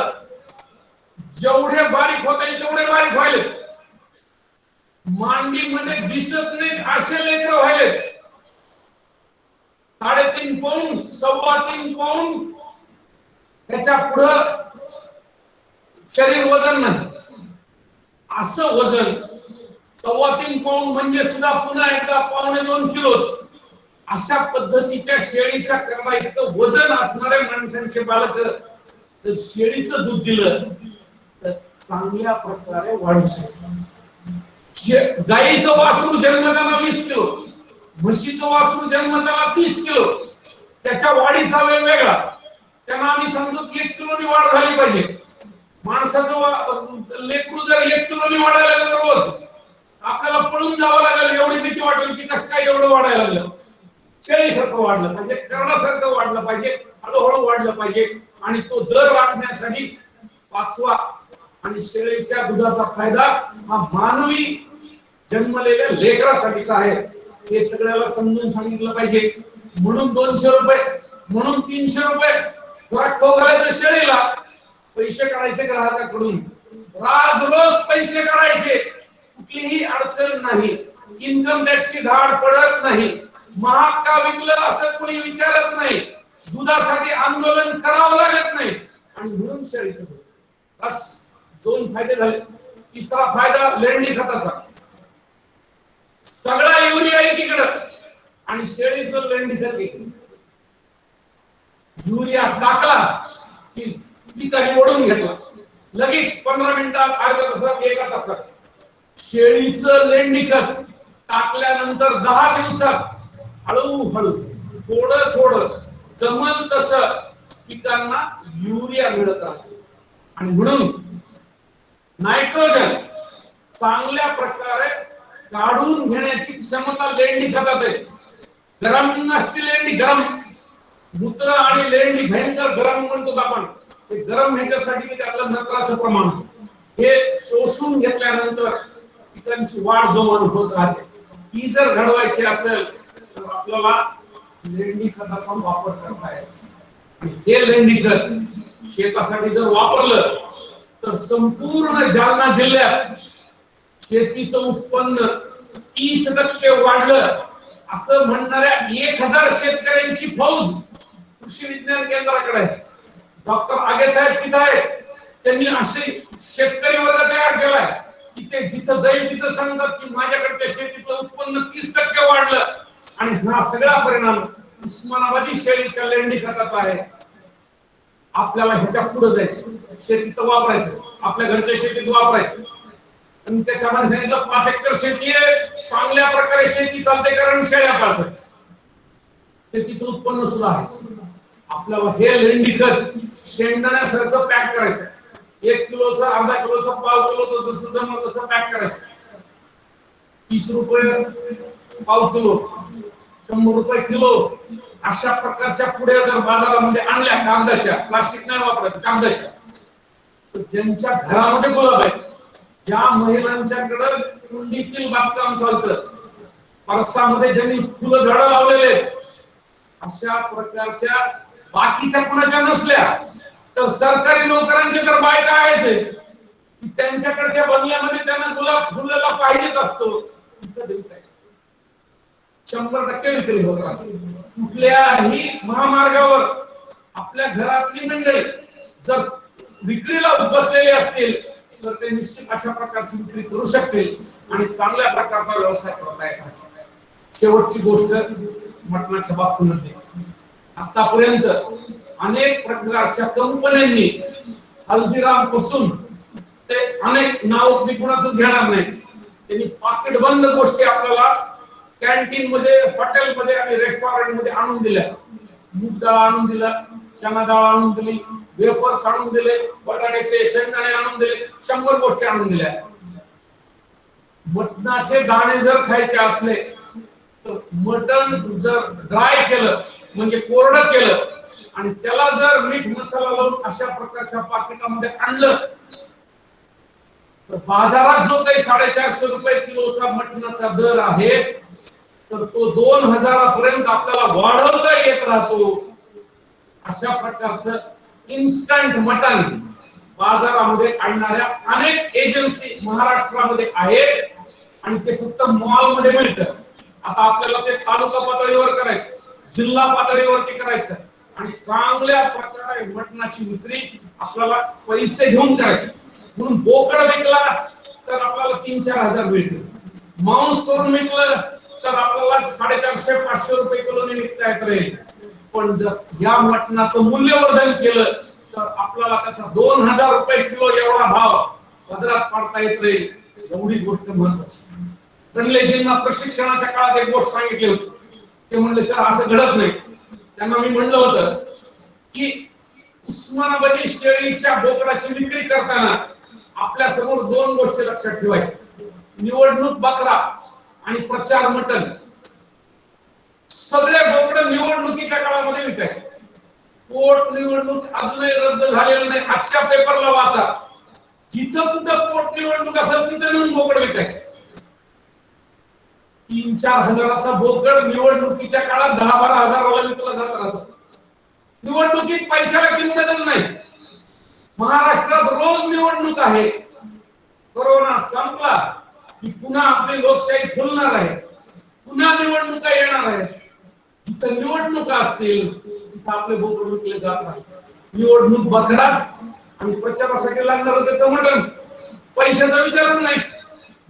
जेवढे बारीक होते तेवढे बारीक व्हायले. मांडीमध्ये दिसत नाही असे लेकरं व्हायले. 3.5 पाऊंड, 3.25 पाऊंड त्याच्या पुढं शरीर वजन नाही. असं वजन 3.25 पाऊंड म्हणजे सुद्धा पुन्हा एकदा 1.25 किलोच. अशा पद्धतीच्या शेळीच्या करडा इतकं वजन असणाऱ्या माणसांचे बालक तर शेळीचं दूध दिलं तर चांगल्या प्रकारे वाढू शकतात. गाईचं वासरू जन्मताना 20 किलो, म्हशीचं वासरू जन्मताना 30 किलो. त्याच्या वाढीचा वेग वेगळा. त्यांना आम्ही समजू 1 किलोनी वाढ झाली पाहिजे. माणसाचं लेकरू जर 1 किलोनी वाढायला लागलं रोज, आपल्याला पळून जावं लागेल. एवढी भीती वाटेल की कसं काय एवढं वाढायला लागलं. शेळीसारखं वाढलं पाहिजे, करडासारखं वाढलं पाहिजे, हळूहळू वाढलं पाहिजे. आणि तो दर राखण्यासाठी पाचवा आणि शेळीच्या दुधाचा फायदा हा मानवी जन्मलेल्या लेकरासाठीचा आहे. हे सगळ्याला समजून सांगितलं पाहिजे. म्हणून 200 रुपये, म्हणून 300 रुपये खुराक खाऊ घालायचं शेळीला, पैसे काढायचे ग्राहकाकडून, रोज पैसे काढायचे, कुठलीही अडचण नाही, इन्कम टॅक्सची धाड पडत नाही, महाग का विकलं असं कोणी विचारत नाही, दुधासाठी आंदोलन करावं लागत नाही, आणि म्हणून शेळीचं दूध. बस 2 फायदे झाले. तिसरा फायदा लेंडी खताचा. सगळा युरिया एकीकडं आणि शेळीचं लेंडी खत एकीकडे. युरिया टाकला की पिकाने ओढून घेतला, लगेच 15 मिनिटात, अर्ध्या तासात, 1 तासात. शेळीचं लेंडी खत टाकल्यानंतर 10 दिवसात हळूहळू थोडं थोडं जमल तसं पिकांना युरिया मिळत राहतो. आणि म्हणून नायट्रोजन चांगल्या प्रकारे काढून घेण्याची क्षमता लेंडी खतात आहे. गरम नसती लेंडी, गरम मूत्र आणि लेंडी भयंकर गरम म्हणतो आपण. ते गरम ह्याच्यासाठी त्यातलं नत्राचं प्रमाण हे शोषून घेतल्यानंतर पिकांची वाढ जोमानं होत राहते. ती जर घडवायची असेल तर आपल्याला लेंडी खताचा वापर करता येतो. हे लेंडी खत शेतासाठी जर वापरलं तर संपूर्ण जालना जिल्ह्यात शेतीचं उत्पन्न 30% वाढलं असं म्हणणाऱ्या 1000 शेतकऱ्यांची फौज कृषी विज्ञान केंद्राकडे आहे. डॉक्टर आगे साहेब तिथे आहेत. त्यांनी असे शेतकरी वर्ग तयार केलाय की ते जिथं जाईल तिथं सांगतात की माझ्याकडच्या शेतीतलं उत्पन्न 30% वाढलं. आणि हा सगळा परिणाम उस्मानाबादी शेळीच्या लेंडी खताचा आहे. आपल्याला ह्याच्या पुढे जायचं, शेतीत वापरायचं, आपल्या घरच्या शेतीत वापरायचं. आणि त्या साहेबांनी सांगितलं 5 एकर शेती आहे, चांगल्या प्रकारे शेती चालते कारण शेळ्या पाळतात, शेतीचं उत्पन्न सुद्धा आहे. आपल्याला हे लेंडी खत शेंगदाण्यासारखं पॅक करायचं. 1 किलोचं, अर्धा किलोचं, पाव किलोचं, जसं जमलं तसं पॅक करायचं. 30 रुपये पाव किलो, 100 रुपये किलो, अशा प्रकारच्या पुड्या जर बाजारामध्ये आणल्या कागदाच्या, प्लास्टिक नाही वापरायचं, कागदाच्या, तर ज्यांच्या घरामध्ये गुलाब आहे, ज्या महिलांच्याकडे कुंडीतील बागकाम चालतं, परसामध्ये ज्यांनी फुलं झाडं लावलेले, अशा प्रकारच्या बाकीच्या कुणाच्या नसल्या तर सरकारी नोकरांचे तर बायका आहेत की त्यांच्याकडच्या बंगल्यामध्ये त्यांना गुलाब फुलाला पाहिजेच असतो, तिथं देऊ काय 100% विक्री होत राहते. कुठल्याही महामार्गावर आपल्या घरातली मंडळी जर विक्रीला बसलेले असतील तर ते निश्चित अशा प्रकारची विक्री करू शकतील आणि चांगल्या प्रकारचा व्यवसाय करता येईल. शेवटची गोष्ट मटणाच्या बाबतीमध्ये आतापर्यंत अनेक प्रकारच्या कंपन्यांनी हल्दीराम पासून ते अनेक नाव मी कुणाच घेणार नाही, त्यांनी पाकिट बंद गोष्टी आपल्याला कॅन्टीन मध्ये, हॉटेल मध्ये आणि रेस्टॉरंट मध्ये आणून दिल्या. मूग डाळ आणून दिला, चना डाळ आणून दिली, वेफर्स आणून दिले, बटाट्याचे शेंगदाणे आणून दिले, 100 गोष्टी आणून दिल्या. मटणाचे दाणे जर खायचे असले तर मटण जर ड्राय केलं म्हणजे कोरडं केलं आणि त्याला जर मीठ मसाला लावून अशा प्रकारच्या पाकिटामध्ये आणलं तर बाजारात जो काही 450 रुपये किलोचा मटणाचा दर आहे तर तो 2000 पर्यंत आपल्याला वाढवता येत राहतो. अशा प्रकारचं इन्स्टंट मटण बाजारामध्ये आणणाऱ्या अनेक एजन्सी महाराष्ट्रामध्ये आहेत आणि ते फक्त मॉल मध्ये मिळतं. आता आपल्याला ते तालुका पातळीवर करायचं, जिल्हा पातळीवरती करायचं आणि चांगल्या प्रकारे मटणाची विक्री आपल्याला पैसे घेऊन करायची. म्हणून बोकड विकला तर आपल्याला 3-4 हजार मिळतील, मांस करून विकलं तर आपल्याला 450-500 रुपये किलोने विकता येत राहील. पण जर या मटणाचं मूल्यवर्धन केलं तर आपल्याला त्याचा 2000 रुपये किलो एवढा भाव पदरात पाडता येत राहील. एवढी गोष्ट महत्वाची. रणलेजींना प्रशिक्षणाच्या काळात एक गोष्ट सांगितली होती. ते म्हणले सर असं घडत नाही. त्यांना मी म्हणलं होतं की उस्मानाबादी शेळीच्या बोकडाची विक्री करताना आपल्या समोर 2 गोष्टी लक्षात ठेवायच्या, निवडणूक बकरा आणि प्रचार मटण. सगळे बोकड निवडणुकीच्या काळामध्ये विकायचे. पोटनिवडणूक अजूनही रद्द झालेली नाही. आजच्या पेपरला वाचा, जिथं कुठं पोटनिवडणूक असेल तिथं नेऊन बोकड विकायचे. 3-4 हजाराचा बोकड निवडणुकीच्या काळात 10-12 हजाराला विकला जात राहतो. निवडणुकीत पैशाला किंमतच नाही. महाराष्ट्रात रोज निवडणूक आहे. कोरोना संपला की पुन्हा आपली लोकशाही फुलणार आहे, पुन्हा निवडणुका येणार आहे. जिथं निवडणुका असतील तिथं आपले बोकड विकले जातात. निवडणूक बकरा आणि प्रचारासाठी लागणार त्याचं मटण, पैशाचा विचारच नाही.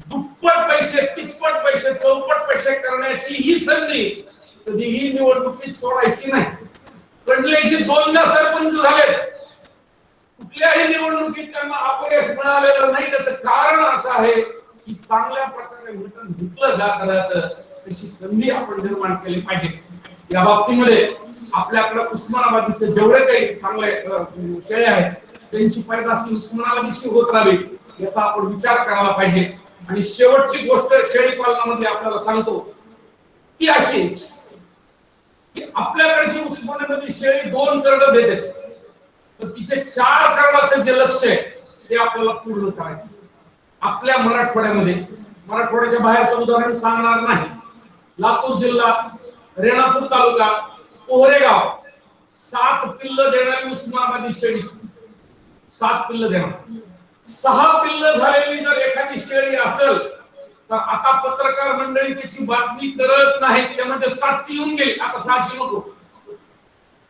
दुप्पट पैसे, तिप्पट पैसे, चौपट पैसे करण्याची ही संधी कधीही निवडणुकीत सोडायची नाही. कंडलेची 2दा सरपंच झाले, कुठल्याही निवडणुकीत त्यांना अपयश मिळालेलं नाही. त्याचं कारण असं आहे की चांगल्या प्रकारे मटण विकलं जात राहतं. तशी संधी आपण निर्माण केली पाहिजे. या बाबतीमध्ये आपल्याकडे उस्मानाबादीचे जेवढे काही चांगले शेळे आहेत त्यांची पैदाशी उस्मानाबादीशी होत राहावी याचा आपण विचार करायला पाहिजे. आणि शेवटची गोष्ट शेळी पालनामध्ये आपल्याला सांगतो ती अशी की आपल्याकडची उस्मानाबादी शेळी 2 करडं देते, तर तिचे 4 करडाचं जे लक्ष्य आहे ते आपल्याला पूर्ण करायचं. आपल्या मराठवाड्याच्या बाहेरचं उदाहरण सांगणार नाही. लातूर जिल्हा, रेणापूर तालुका, पोहरेगाव 7 पिल्ल देणारी उस्मानाबादी शेळी, 7 पिल्ल देणार. 6 पिल्ल झालेली जर एखादी शेळी असेल तर आता पत्रकार मंडळी त्याची बातमी करत नाहीत. ते म्हणते 7ची येऊन गेली, आता 6ची नको.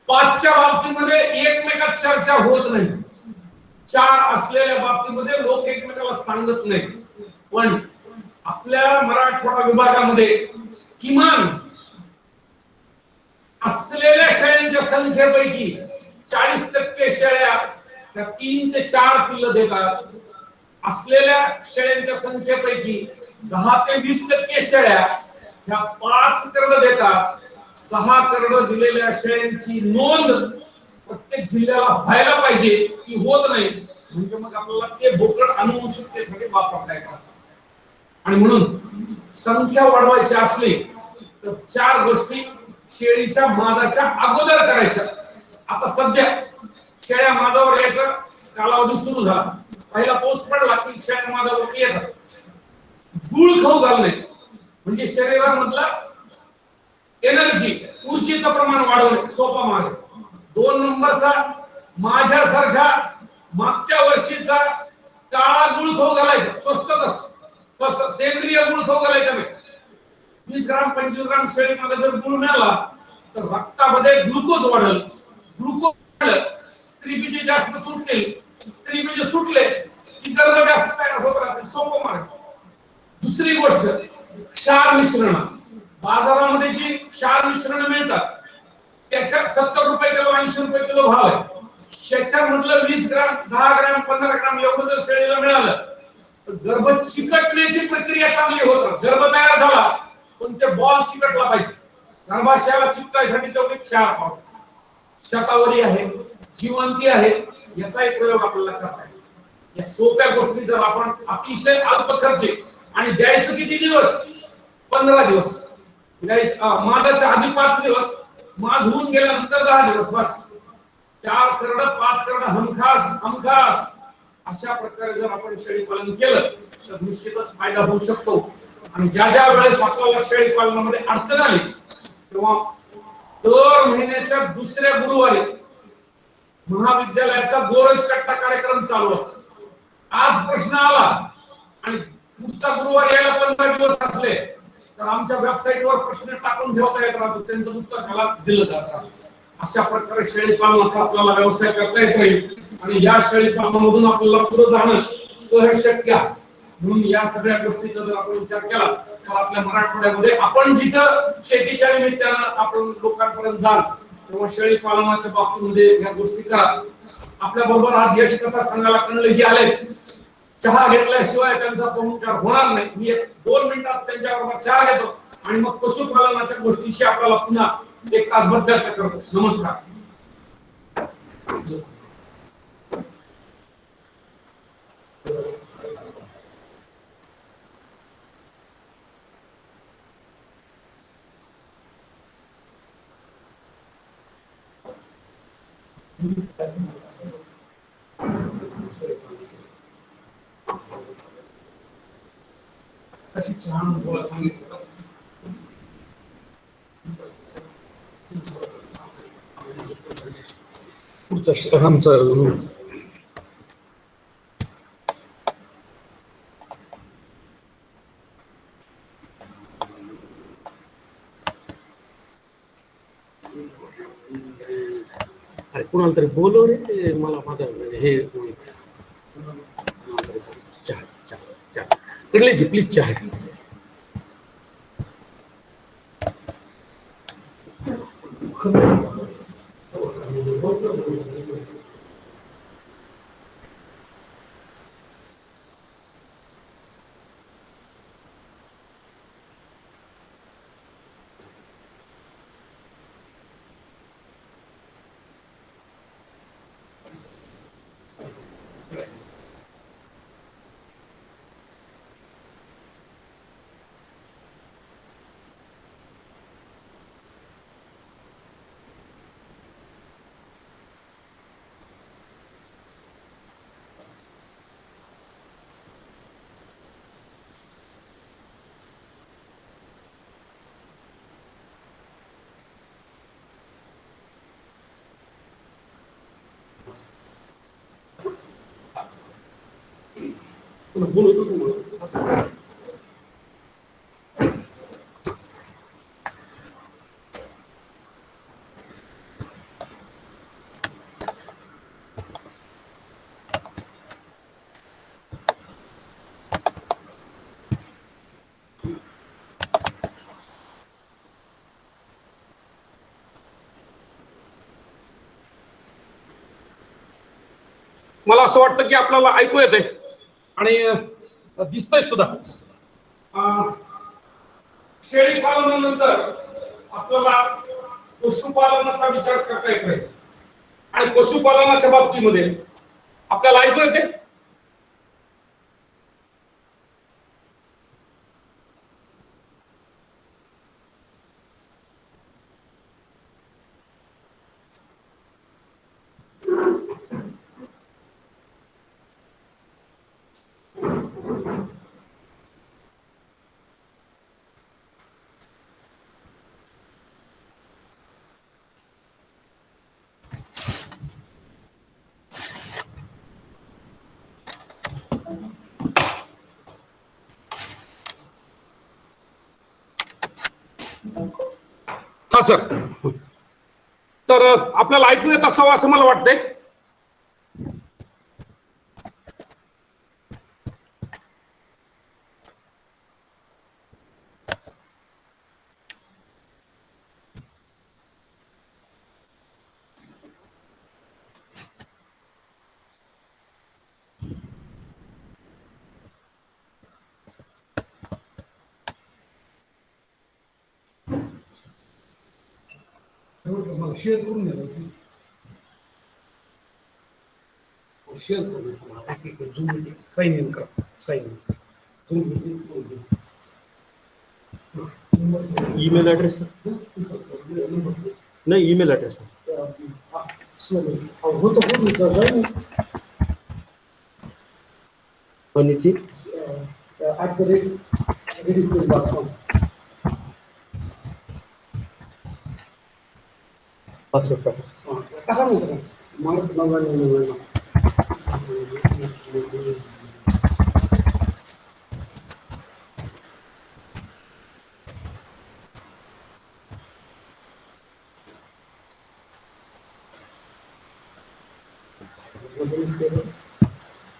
5च्या बाबतीमध्ये एकमेकात चर्चा होत नाही. 4 असलेल्या बाबतीमध्ये लोक एकमेकाला सांगत नाही. पण आपल्या मराठवाडा विभागामध्ये किमान असलेल्या शेळ्यांच्या संख्येपैकी 40% शेळ्या त्या 3 ते 4 पिल्ल देतात. असलेल्या शेळ्यांच्या संख्येपैकी 10 ते 20% शेळ्या ह्या 5 करडं देतात. 6 करडं दिलेल्या शेळ्यांची नोंद प्रत्येक जिल्ह्याला व्हायला पाहिजे, की होत नाही म्हणजे मग आपल्याला ते बोकड अनुवंशिकतेसाठी वापरता येतात. आणि म्हणून संख्या वाढवायची असली तर 4 गोष्टी शेळीच्या माजाच्या अगोदर करायच्या. आता सध्या शेळ्या माजावर यायचा कालावधी सुरू झाला. पहिला पाऊस पडला की शेळ्या माजावर येतात. गुळ खाऊ घालणे म्हणजे शरीरामधला एनर्जी, ऊर्जेचं प्रमाण वाढवणे सोपा मार्ग. 2 नंबरचा माझ्यासारखा मागच्या वर्षीचा काळा गुळ खाऊ घालायचा. स्वस्त सेंद्रिय गुळ खाऊ घालायचा नाही. 20 ग्राम 25 ग्राम शेळीमध्ये जर गुळ मिळाला तर रक्तामध्ये ग्लुकोज वाढेल. ग्लुकोज वाढलं, स्त्रीबीजे जास्त सुटतील. स्त्रीबीजे सुटले की गर्भ जास्त तयार होत राहते. सोपं मार्ग. दुसरी गोष्ट क्षार मिश्रण. बाजारामध्ये जी क्षार मिश्रण मिळतात त्याच्या 70 रुपये किलो 80 रुपये किलो भाव आहे. त्याच्यामधलं 20 ग्राम 10 ग्राम 15 ग्राम एवढं जर शेळीला मिळालं तर गर्भ चिकटण्याची प्रक्रिया चांगली होत. गर्भ तयार झाला पण ते बॉल चिकटला पाहिजे. गर्भाशयाला चिकटायसाठी तेवढे क्षार पाहिजे. शतावरी आहे, जिवंती आहे, याचाही प्रयोग आपल्याला करता येईल. या सोप्या गोष्टी जर आपण अतिशय अल्प खर्ची आणि द्यायचं किती दिवस? 15 दिवस. माझाच्या आधी 5 दिवस, माझ होऊन गेल्यानंतर 10 दिवस बस. 4 करडं 5 करडं हमखास अशा प्रकारे जर आपण शेळी पालन केलं तर निश्चितच फायदा होऊ शकतो. आणि ज्या वेळेस आपल्याला शेळी पालनामध्ये अडचण आली तेव्हा दर महिन्याच्या दुसऱ्या गुरुवारी महाविद्यालयाचा गोरज कट्टा कार्यक्रम चालू असतो. आज प्रश्न आला आणि पुढचा गुरुवार यायला 15 दिवस असले तर आमच्या वेबसाईटवर प्रश्न टाकून ठेवता येत राहतो. त्यांचं उत्तर त्याला दिलं जातं. अशा प्रकारे शेळी पालनाचा आपल्याला व्यवसाय करता येईल आणि या शेळी पालनामधून आपल्याला पुढे जाणं सहज शक्य आहे. म्हणून या सगळ्या गोष्टीचा जर आपण विचार केला तर आपल्या मराठवाड्यामध्ये आपण जिथं शेतीच्या निमित्तानं आपण लोकांपर्यंत जाल तेव्हा शेळी पालनाच्या बाबतीमध्ये या गोष्टी करा. आपल्या बरोबर आज यश कथा सांगायला कणलेजी आले. चहा घेतल्याशिवाय त्यांचा पाहुणचार होणार नाही. मी 2 मिनिटात त्यांच्याबरोबर चहा घेतो आणि मग पशुपालनाच्या गोष्टीशी आपल्याला पुन्हा 1 तासभर चर्चा करतो. नमस्कार. कशी छान बोला सांगितलं. पुढचा आमचा कुणाला तरी बोलव रे, मला माझा हे चहा चहा चहा इडलीची प्लीज चहा. मला असं वाटतं की आपल्याला ऐकू येते आणि दिसतंय सुद्धा. शेळी पालनानंतर आपल्याला पशुपालनाचा विचार करता येतोय आणि पशुपालनाच्या बाबतीमध्ये आपल्याला ऐकू येते. हा सर, तर आपल्याला ऐकू येत असावं असं मला वाटतंय. शेअर करून द्या, शेअर करून साइन इन करा, साइन इन. ईमेल एड्रेस नहीं, ईमेल एड्रेस अनिति @rediffuel.com. अच्छा कसा म्हणतो मला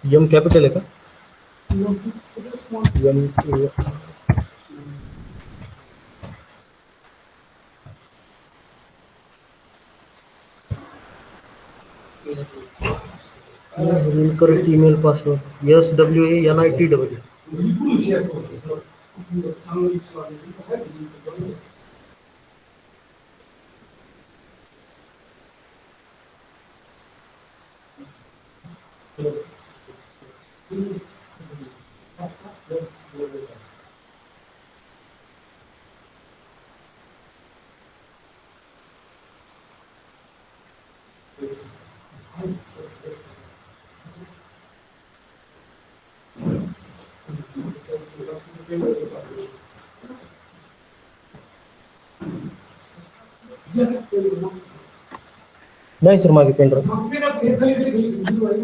यम कैपिटल है का? यम इनकरेक्ट ईमेल पासवर्ड SWANITW. नाही सर, मागे पेन ड्राईव्ह. मग ते ना हे खाली ते ही वही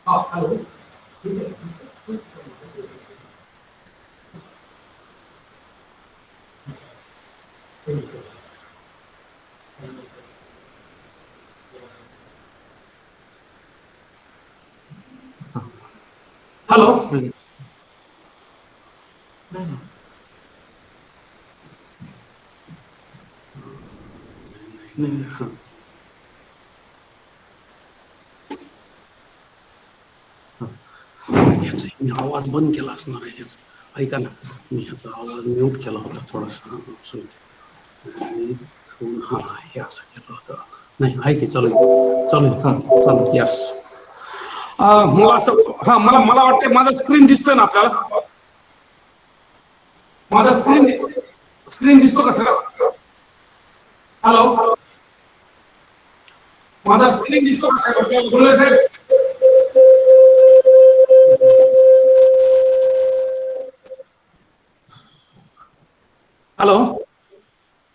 हा हॅलो हॅलो याचा मी आवाज बंद केला असणार आहे. ऐका ना, मी ह्याचा आवाज म्यूट केला होता थोडासा. हा हे असं केलं होतं. नाही आहे की चालू चालू चालू. यस, मला असं मला वाटतं माझा स्क्रीन दिसतोय ना आपल्याला. माझा स्क्रीन दिसतो का सर? हॅलो, माझा स्क्रीन दिसतो का साहेब? गुरुळे साहेब, हॅलो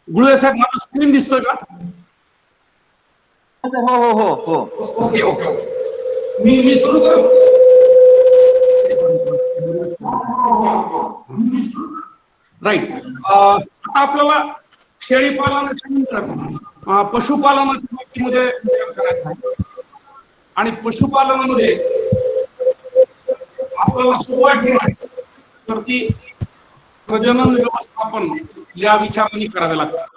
गुरुळे साहेब, माझा स्क्रीन दिसतोय का? हो. Okay okay. मी सुरू करू. राईट. आता आपल्याला शेळीपालनाच्या नंतर पशुपालनाच्या बाबतीमध्ये विचार करायचा आहे. आणि पशुपालनामध्ये आपल्याला सुरुवात ही आहे तर ती प्रजनन व्यवस्थापन या विचारांनी करावे लागतात.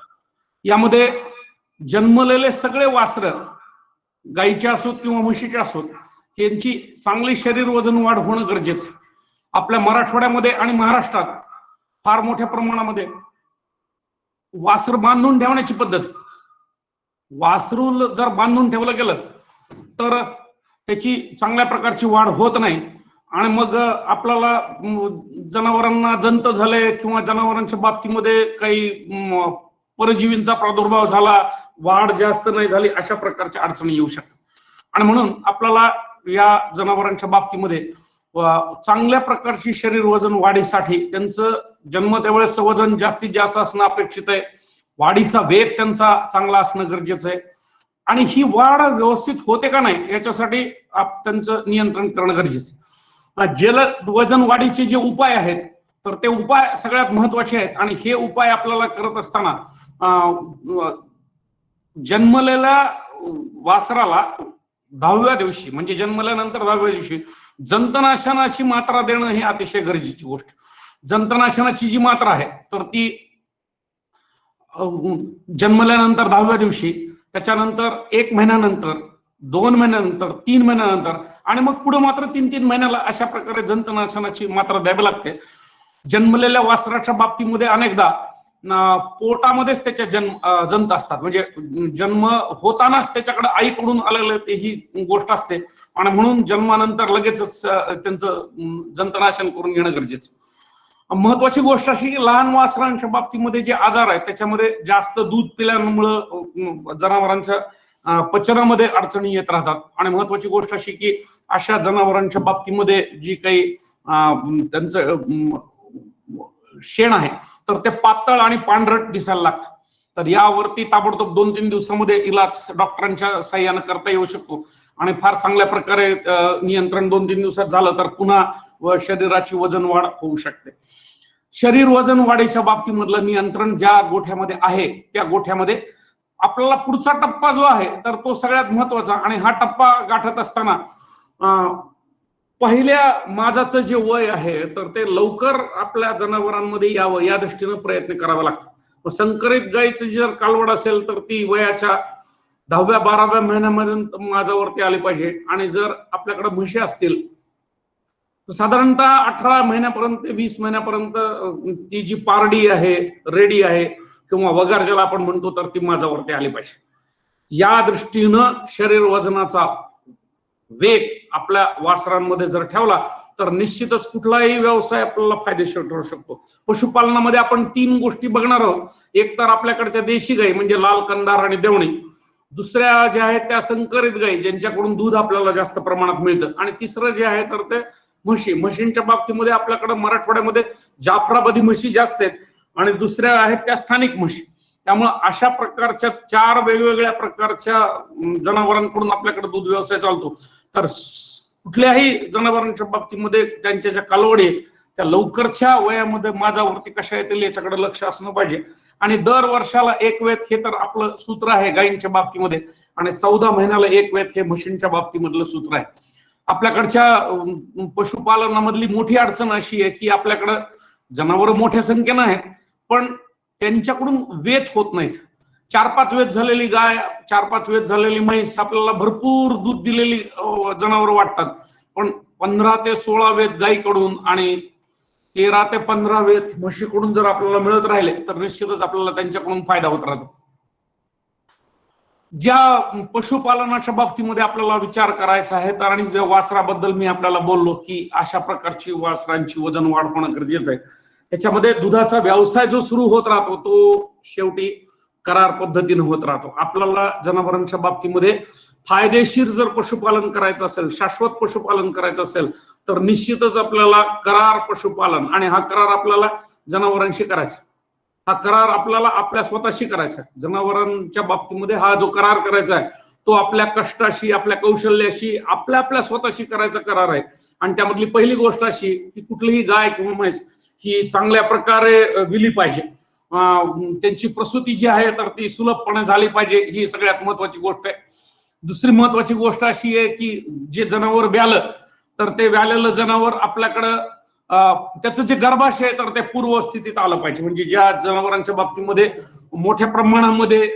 यामध्ये जन्मलेले सगळे वासरं, गाईचे असोत किंवा म्हशीचे असोत, यांची चांगली शरीर वजन वाढ होणं गरजेचं आहे. आपल्या मराठवाड्यामध्ये आणि महाराष्ट्रात फार मोठ्या प्रमाणामध्ये वासर बांधून ठेवण्याची पद्धत. वासरू जर बांधून ठेवलं गेलं तर त्याची चांगल्या प्रकारची वाढ होत नाही आणि मग आपल्याला जनावरांना जंत झाले किंवा जनावरांच्या बाबतीमध्ये काही परजीवींचा प्रादुर्भाव झाला, वाढ जास्त नाही झाली, अशा प्रकारच्या अडचणी येऊ शकतात. आणि म्हणून आपल्याला या जनावरांच्या बाबतीमध्ये चांगल्या प्रकारची शरीर वजन वाढीसाठी त्यांचं जन्म त्यावेळेस वजन जास्तीत जास्त असणं अपेक्षित आहे. वाढीचा वेग त्यांचा चांगला असणं गरजेचं आहे आणि ही वाढ व्यवस्थित होते का नाही याच्यासाठी त्यांचं नियंत्रण करणं गरजेचं आहे. जलद वजन वाढीचे जे उपाय आहेत तर ते उपाय सगळ्यात महत्वाचे आहेत आणि हे उपाय आपल्याला करत असताना जन्मलेल्या वासराला 10व्या दिवशी म्हणजे जन्मल्यानंतर 10व्या दिवशी जंतनाशनाची मात्रा देणं ही अतिशय गरजेची गोष्ट. जंतनाशनाची जी मात्रा आहे तर ती जन्मल्यानंतर 10व्या दिवशी, त्याच्यानंतर 1 महिन्यानंतर, 2 महिन्यानंतर, 3 महिन्यानंतर आणि मग पुढे मात्र 3-3 महिन्याला अशा प्रकारे जंतनाशनाची मात्रा द्यावी लागते. जन्मलेल्या वासराच्या बाबतीमध्ये अनेकदा पोटामध्येच त्याच्या जंत असतात, म्हणजे जन्म होतानाच त्याच्याकडे आईकडून आलेलं ते ही गोष्ट असते आणि म्हणून जन्मानंतर लगेचच त्यांचं जंतनाशन करून घेणं गरजेचं. महत्वाची गोष्ट अशी की लहान वासरांच्या बाबतीमध्ये जे आजार आहेत त्याच्यामध्ये जास्त दूध पिल्यामुळं जनावरांच्या पचनामध्ये अडचणी येत राहतात आणि महत्वाची गोष्ट अशी की अशा जनावरांच्या बाबतीमध्ये जी काही त्यांचं शेण आहे तर ते पातळ आणि पांढरट दिसायला लागतं. तर यावरती ताबडतोब 2-3 दिवसामध्ये इलाज डॉक्टरांच्या सहाय्याने करता येऊ शकतो आणि फार चांगल्या प्रकारे नियंत्रण 2-3 दिवसात झालं तर पुन्हा शरीराची वजन वाढ होऊ शकते. शरीर वजन वाढीच्या बाबतीमधलं नियंत्रण ज्या गोठ्यामध्ये आहे त्या गोठ्यामध्ये आपल्याला पुढचा टप्पा जो आहे तर तो सगळ्यात महत्वाचा आणि हा टप्पा गाठत असताना पहिल्या माझाचं जे वय आहे तर ते लवकर आपल्या जनावरांमध्ये यावं या दृष्टीनं प्रयत्न करावा लागतो. संकरित गायीचं जर कालवड असेल तर ती वयाच्या 10व्या-12व्या महिन्यामध्ये माझ्यावरती आली पाहिजे आणि जर आपल्याकडे म्हशी असतील साधारणतः 18 महिन्यापर्यंत 20 महिन्यापर्यंत ती जी पारडी आहे, रेडी आहे किंवा वगार ज्याला आपण म्हणतो, तर ती माझ्यावरती आली पाहिजे। या दृष्टीनं शरीर वजनाचा वेग आपल्या वासरांमध्ये जर ठेवला तर निश्चितच कुठलाही व्यवसाय आपल्याला फायदेशीर ठरू शकतो। पशुपालनामध्ये आपण 3 गोष्टी बघणार आहोत। एक तर आपल्याकडच्या देशी गाई म्हणजे लाल कंदार आणि देवणी, दुसऱ्या ज्या आहेत त्या संकरित गाई ज्यांच्याकडून दूध आपल्याला जास्त प्रमाणात मिळतं, आणि तिसरं जे आहे तर ते म्हशी। म्हशींच्या बाबतीमध्ये आपल्याकडे मराठवाड्यामध्ये जाफराबादी म्हशी जास्त आहेत आणि दुसऱ्या आहेत त्या स्थानिक म्हशी। त्यामुळे अशा प्रकारच्या 4 वेगवेगळ्या प्रकारच्या जनावरांकडून आपल्याकडे दूध व्यवसाय चालतो। तर कुठल्याही जनावरांच्या बाबतीमध्ये त्यांच्या ज्या कालवडी त्या लवकरच्या वयामध्ये माझ्यावरती कशा येतील याच्याकडे लक्ष असणं पाहिजे। आणि दर वर्षाला 1 वेत हे तर आपलं सूत्र आहे गायींच्या बाबतीमध्ये, आणि 14 महिन्याला 1 वेत हे म्हशींच्या बाबतीमधलं सूत्र आहे। आपल्याकडच्या पशुपालनामधली मोठी अडचण अशी आहे की आपल्याकडं जनावर मोठ्या संख्येनं आहेत, पण त्यांच्याकडून वेत होत नाहीत। 4-5 वेत झालेली गाय, 4-5 वेत झालेली म्हैस आपल्याला भरपूर दूध दिलेली जनावर वाटतात, पण 15 ते 16 वेत गायीकडून आणि 13 ते 15 वेत म्हशीकडून जर आपल्याला मिळत राहिले तर निश्चितच आपल्याला त्यांच्याकडून फायदा होत राहतो। ज्या पशुपालनाच्या बाबतीमध्ये आपल्याला विचार करायचा आहे, तर आणि ज्या वासराबद्दल मी आपल्याला बोललो की अशा प्रकारची वासरांची वजन वाढ होणं गरजेचं आहे, त्याच्यामध्ये दुधाचा व्यवसाय जो सुरू होत राहतो तो शेवटी करार पद्धतीने होत राहतो। आपल्याला जनावरांच्या बाबतीमध्ये फायदेशीर जर पशुपालन करायचं असेल, शाश्वत पशुपालन करायचं असेल, तर निश्चितच आपल्याला करार पशुपालन, आणि हा करार आपल्याला जनावरांशी करायचा, हा करार आपल्याला आपल्या स्वतःशी करायचा आहे। जनावरांच्या बाबतीमध्ये हा जो करार करायचा आहे तो आपल्या कष्टाशी, आपल्या कौशल्याशी, आपल्या स्वतःशी करायचा करार आहे। आणि त्यामधली पहिली गोष्ट अशी की कुठलीही गाय किंवा म्हैस ही चांगल्या प्रकारे विली पाहिजे, त्यांची प्रसूती जी आहे तर ती सुलभपणे झाली पाहिजे, ही सगळ्यात महत्वाची गोष्ट आहे। दुसरी महत्वाची गोष्ट अशी आहे की जे जनावर व्यालं तर ते व्यालेलं जनावर आपल्याकडं त्याचं जे गर्भाशय आहे तर ते पूर्वस्थितीत आलं पाहिजे। म्हणजे ज्या जनावरांच्या बाबतीमध्ये मोठ्या प्रमाणामध्ये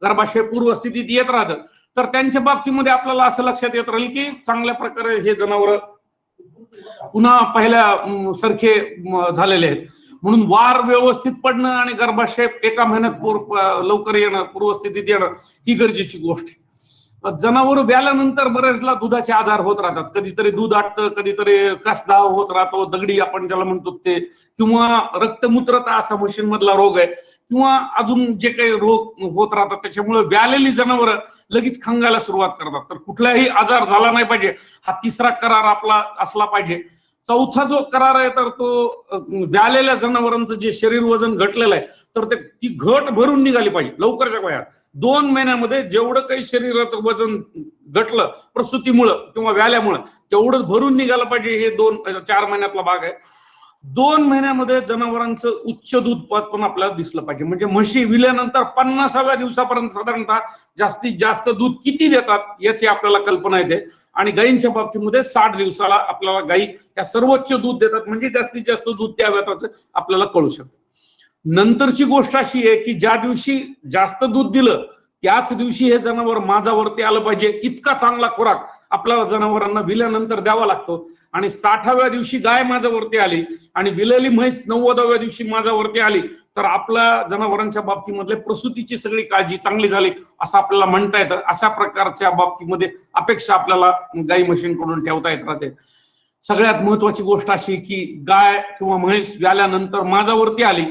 गर्भाशय पूर्वस्थितीत येत राहतं तर त्यांच्या बाबतीमध्ये आपल्याला असं लक्षात येत राहील की चांगल्या प्रकारे हे जनावर पुन्हा पहिल्या सारखे झालेले आहेत। म्हणून वार व्यवस्थित पडणं आणि गर्भाशय एका महिन्यात लवकर येणं, पूर्वस्थितीत येणं ही गरजेची गोष्ट आहे। जनावर व्याल्यानंतर बरेचदा दुधाचे आजार होत राहतात, कधीतरी दूध आटतं, कधीतरी कसदाव होत राहतो, दगडी आपण ज्याला म्हणतो ते, किंवा रक्तमूत्रता असा म्हशींमधला रोग आहे, किंवा अजून जे काही रोग होत राहतात त्याच्यामुळे व्यालेली जनावरं लगेच खंगायला सुरुवात करतात। तर कुठलाही आजार झाला नाही पाहिजे, हा तिसरा करार आपला असला पाहिजे। चौथा जो करार आहे तर तो व्यालेल्या जनावरांचं जे शरीर वजन घटलेलं आहे तर ती घट भरून निघाली पाहिजे लवकरच्या वयात। 2 महिन्यामध्ये जेवढं काही शरीराचं वजन घटलं प्रसूतीमुळं किंवा व्याल्यामुळं तेवढं भरून निघालं पाहिजे, हे 2-4 महिन्यातला भाग आहे। 2 महिन्यामध्ये जनावरांचं उच्च दूध पण आपल्याला दिसलं पाहिजे। म्हणजे म्हशी विल्यानंतर 50व्या दिवसापर्यंत साधारणतः जास्तीत जास्त दूध किती देतात याची आपल्याला कल्पना येते, आणि गायींच्या बाबतीमध्ये 60 दिवसाला आपल्याला गायी या सर्वोच्च दूध देतात, म्हणजे जास्तीत जास्त दूध त्या व्याताचं आपल्याला कळू शकतं। नंतरची गोष्ट अशी आहे की ज्या दिवशी जास्त दूध दिलं त्याच दिवशी हे जनावर माझ्यावरती आलं पाहिजे, इतका चांगला खुराक आपल्याला जनावरांना विल्यानंतर द्यावा लागतो। आणि 60व्या दिवशी गाय माझ्यावरती आली आणि विलेली म्हैस 90व्या दिवशी माझ्यावरती आली तर आपल्या जनावरांच्या बाबतीमधले प्रसूतीची सगळी काळजी चांगली झाली असं आपल्याला म्हणता येतं। अशा प्रकारच्या बाबतीमध्ये अपेक्षा आपल्याला गाई म्हशींकडून ठेवता येत राहते। सगळ्यात महत्वाची गोष्ट अशी की गाय किंवा म्हैस व्याल्यानंतर माझ्यावरती आली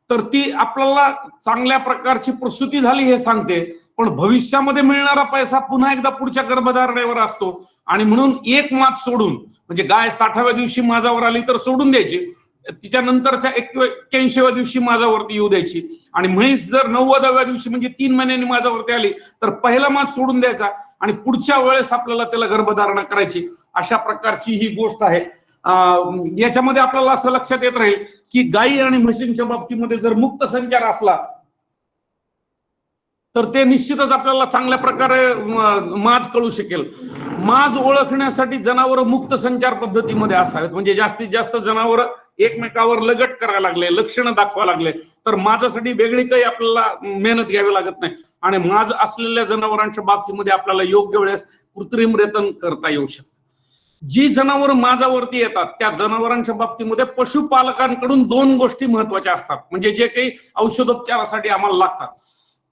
तर ती आपल्याला चांगल्या प्रकारची प्रसूती झाली हे सांगते, पण भविष्यामध्ये मिळणारा पैसा पुन्हा एकदा पुढच्या गर्भधारणेवर असतो। आणि म्हणून एक मात सोडून, म्हणजे गाय 60व्या दिवशी माझ्यावर आली तर सोडून द्यायची, तिच्या नंतरच्या 81व्या दिवशी माझ्यावरती येऊ द्यायची, आणि म्हैस जर 90व्या दिवशी म्हणजे 3 महिन्यांनी माझ्यावरती आली तर पहिला मात सोडून द्यायचा आणि पुढच्या वेळेस आपल्याला त्याला गर्भधारणा करायची। अशा प्रकारची ही गोष्ट आहे। याच्यामध्ये आपल्याला असं लक्षात येत राहील की गायी आणि म्हशींच्या बाबतीमध्ये जर मुक्त संचार असला तर ते निश्चितच आपल्याला चांगल्या प्रकारे माज कळू शकेल। माज ओळखण्यासाठी जनावर मुक्त संचार पद्धतीमध्ये असावेत, म्हणजे जास्तीत जास्त जनावर एकमेकावर लगट करायला लागले, लक्षणं दाखवायला लागले तर माझ्यासाठी वेगळी काही आपल्याला मेहनत घ्यावी लागत नाही, आणि माज असलेल्या जनावरांच्या बाबतीमध्ये आपल्याला योग्य वेळेस कृत्रिम रेतन करता येऊ शकतं। जी जनावर माझावरती येतात त्या जनावरांच्या बाबतीमध्ये पशुपालकांकडून 2 गोष्टी महत्वाच्या असतात, म्हणजे जे काही औषधोपचारासाठी आम्हाला लागतात.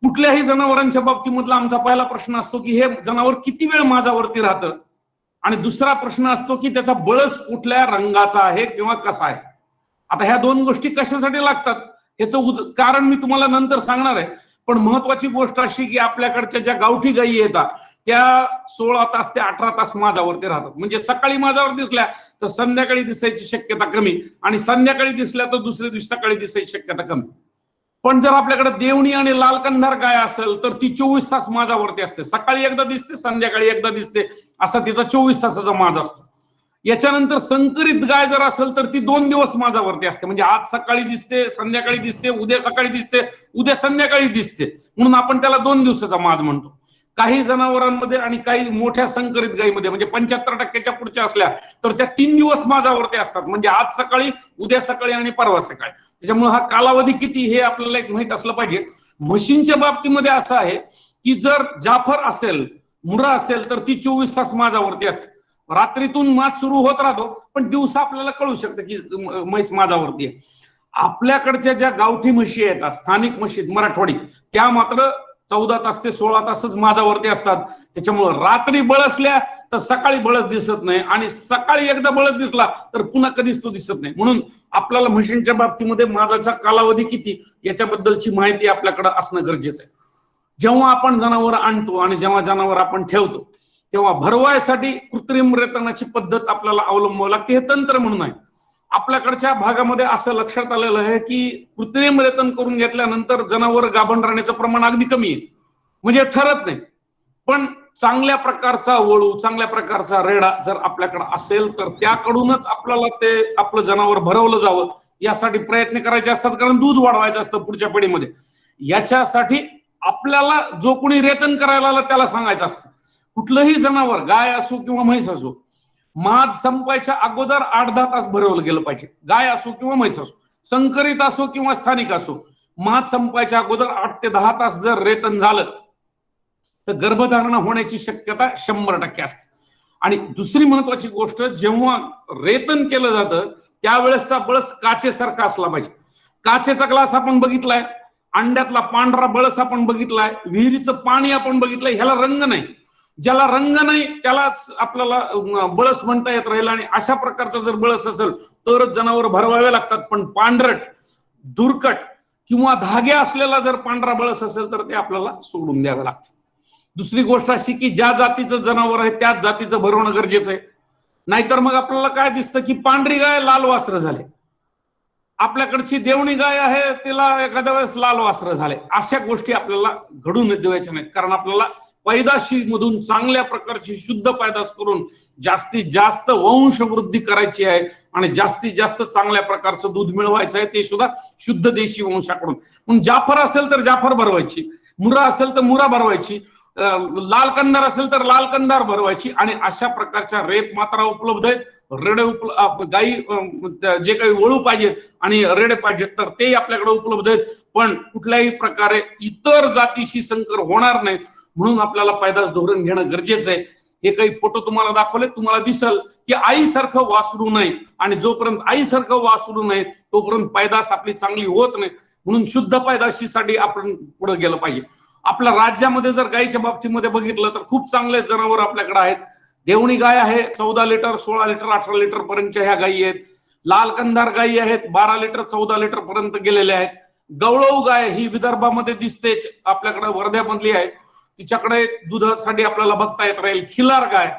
कुठल्याही जनावरांच्या बाबतीमधला आमचा पहिला प्रश्न असतो की हे जनावर किती वेळ माझावरती राहतं, आणि दुसरा प्रश्न असतो की त्याचा बळस कुठल्या रंगाचा आहे किंवा कसा आहे. आता ह्या 2 गोष्टी कशासाठी लागतात याचं कारण मी तुम्हाला नंतर सांगणार आहे. पण महत्वाची गोष्ट अशी की आपल्याकडच्या ज्या गावठी गायी येतात त्या 16 तास ते 18 तास माझावरती राहतात. म्हणजे सकाळी माझावर दिसल्या तर संध्याकाळी दिसायची शक्यता कमी, आणि संध्याकाळी दिसल्या तर दुसऱ्या दिवशी सकाळी दिसायची शक्यता कमी. पण जर आपल्याकडे देवणी आणि लाल कंधार गाय असेल तर ती 24 तास माझावरती असते. सकाळी एकदा दिसते, संध्याकाळी एकदा दिसते, असा तिचा 24 तासाचा माज असतो. याच्यानंतर संकरित गाय जर असेल तर ती 2 दिवस माझावरती असते. म्हणजे आज सकाळी दिसते, संध्याकाळी दिसते, उद्या सकाळी दिसते, उद्या संध्याकाळी दिसते, म्हणून आपण त्याला 2 दिवसाचा माज म्हणतो. काही जनावरांमध्ये आणि काही मोठ्या संकरित गायीमध्ये म्हणजे 75% पुढच्या असल्या तर त्या 3 दिवस माझावरती असतात. म्हणजे आज सकाळी, उद्या सकाळी आणि परवा सकाळी. त्याच्यामुळे हा कालावधी किती हे आपल्याला एक माहित असलं पाहिजे. म्हशींच्या बाबतीमध्ये असं आहे की जर जाफर असेल, मुरा असेल तर ती 24 तास माझावरती असते. रात्रीतून माज सुरू होत राहतो, पण दिवसा आपल्याला कळू शकतं की म्हैस माझावरती आहे. आपल्याकडच्या ज्या गावठी म्हशी आहेत, स्थानिक म्हशी मराठवाडी, त्या मात्र 14 तास ते 16 तासच माझावरती असतात. त्याच्यामुळे रात्री बळसल्या तर सकाळी बळस दिसत नाही, आणि सकाळी एकदा बळस दिसला तर पुन्हा कधीच तो दिसत नाही. म्हणून आपल्याला म्हशींच्या बाबतीमध्ये माझाचा कालावधी किती याच्याबद्दलची माहिती आपल्याकडे असणं गरजेचं आहे. जेव्हा आपण जनावर आणतो आणि जेव्हा जनावर आपण ठेवतो तेव्हा भरवायसाठी कृत्रिम रेतनाची पद्धत आपल्याला अवलंबावी लागते. हे तंत्र म्हणून आहे. आपल्याकडच्या भागामध्ये असं लक्षात आलेलं आहे की कृत्रिम रेतन करून घेतल्यानंतर जनावर गाभण राहण्याचं प्रमाण अगदी कमी आहे, म्हणजे ठरत नाही. पण चांगल्या प्रकारचा वळू, चांगल्या प्रकारचा रेडा जर आपल्याकडे असेल तर त्याकडूनच आपल्याला ते आपलं जनावर भरवलं जावं यासाठी प्रयत्न करायचे असतात, कारण दूध वाढवायचं असतं पुढच्या पिढीमध्ये. याच्यासाठी आपल्याला जो कोणी रेतन करायला आला त्याला सांगायचं असतं कुठलंही जनावर, गाय असो किंवा म्हैस असो, माज संपायच्या अगोदर 8-10 तास भरवलं गेलं पाहिजे. गाय असो किंवा म्हैस असो, संकरित असो किंवा स्थानिक असो, माज संपायच्या अगोदर 8 ते 10 तास जर रेतन झालं तर गर्भधारणा होण्याची शक्यता 100% असते. आणि दुसरी महत्वाची गोष्ट, जेव्हा रेतन केलं जातं त्यावेळेसचा बळस काचेसारखा असला पाहिजे. काचेचा ग्लास आपण बघितलाय, अंड्यातला पांढरा बळस आपण बघितलाय, विहिरीचं पाणी आपण बघितलंय, ह्याला रंग नाही. ज्याला रंग नाही त्यालाच आपल्याला बळस म्हणता येत राहील. आणि अशा प्रकारचा जर बळस असेल तरच जनावर भरवावे लागतात. पण पांढरट, दुर्कट किंवा धागे असलेला जर पांढरा बळस असेल तर ते आपल्याला सोडून द्यावं लागतं. दुसरी गोष्ट अशी की ज्या जातीचं जनावर आहे त्याच जातीचं भरवणं गरजेचं आहे. नाहीतर मग आपल्याला काय दिसतं की पांढरी गाय लाल वासरं झाले, आपल्याकडची देवणी गाय आहे तिला एखाद्या वेळेस लाल वासरं झाले. अशा गोष्टी आपल्याला घडून द्यायच्या नाहीत, कारण आपल्याला पैदाशी मधून चांगल्या प्रकारची शुद्ध पैदास करून जास्तीत जास्त वंशवृद्धी करायची आहे आणि जास्तीत जास्त चांगल्या प्रकारचं दूध मिळवायचं आहे, ते सुद्धा शुद्ध देशी वंशाकडून. मग जाफर असेल तर जाफर भरवायची, मुरा असेल तर मुरा भरवायची, लाल कंदार असेल तर लाल कंदार भरवायची. आणि अशा प्रकारच्या रेत मात्रा उपलब्ध आहेत. रेडे गाई जे काही वळू पाहिजे आणि रेडे पाहिजेत तर ते आपल्याकडे उपलब्ध आहेत. पण कुठल्याही प्रकारे इतर जातीशी संकर होणार नाही म्हणून आपल्याला पैदास धोरण घेणं गरजेचं आहे. हे काही फोटो तुम्हाला दाखवले, तुम्हाला दिसल की आईसारखं वासरू नाही, आणि जोपर्यंत आईसारखं वासरू नाही तोपर्यंत पैदास आपली चांगली होत नाही. म्हणून शुद्ध पैदाशीसाठी आपण पुढे गेलं पाहिजे. आपल्या राज्यामध्ये जर गायीच्या बाबतीमध्ये बघितलं तर खूप चांगले जनावर आपल्याकडे आहेत. देवणी गाय आहे 14 लिटर, 16 लिटर, 18 लिटर पर्यंतच्या ह्या गायी आहेत. लाल कंदार गायी आहेत 12 लिटर, 14 लिटर पर्यंत गेलेल्या आहेत. गवळऊ गाय ही विदर्भामध्ये दिसतेच, आपल्याकडे वर्ध्यामधली आहे, तिच्याकडे दुधासाठी आपल्याला बघता येत राहील. खिलार गाय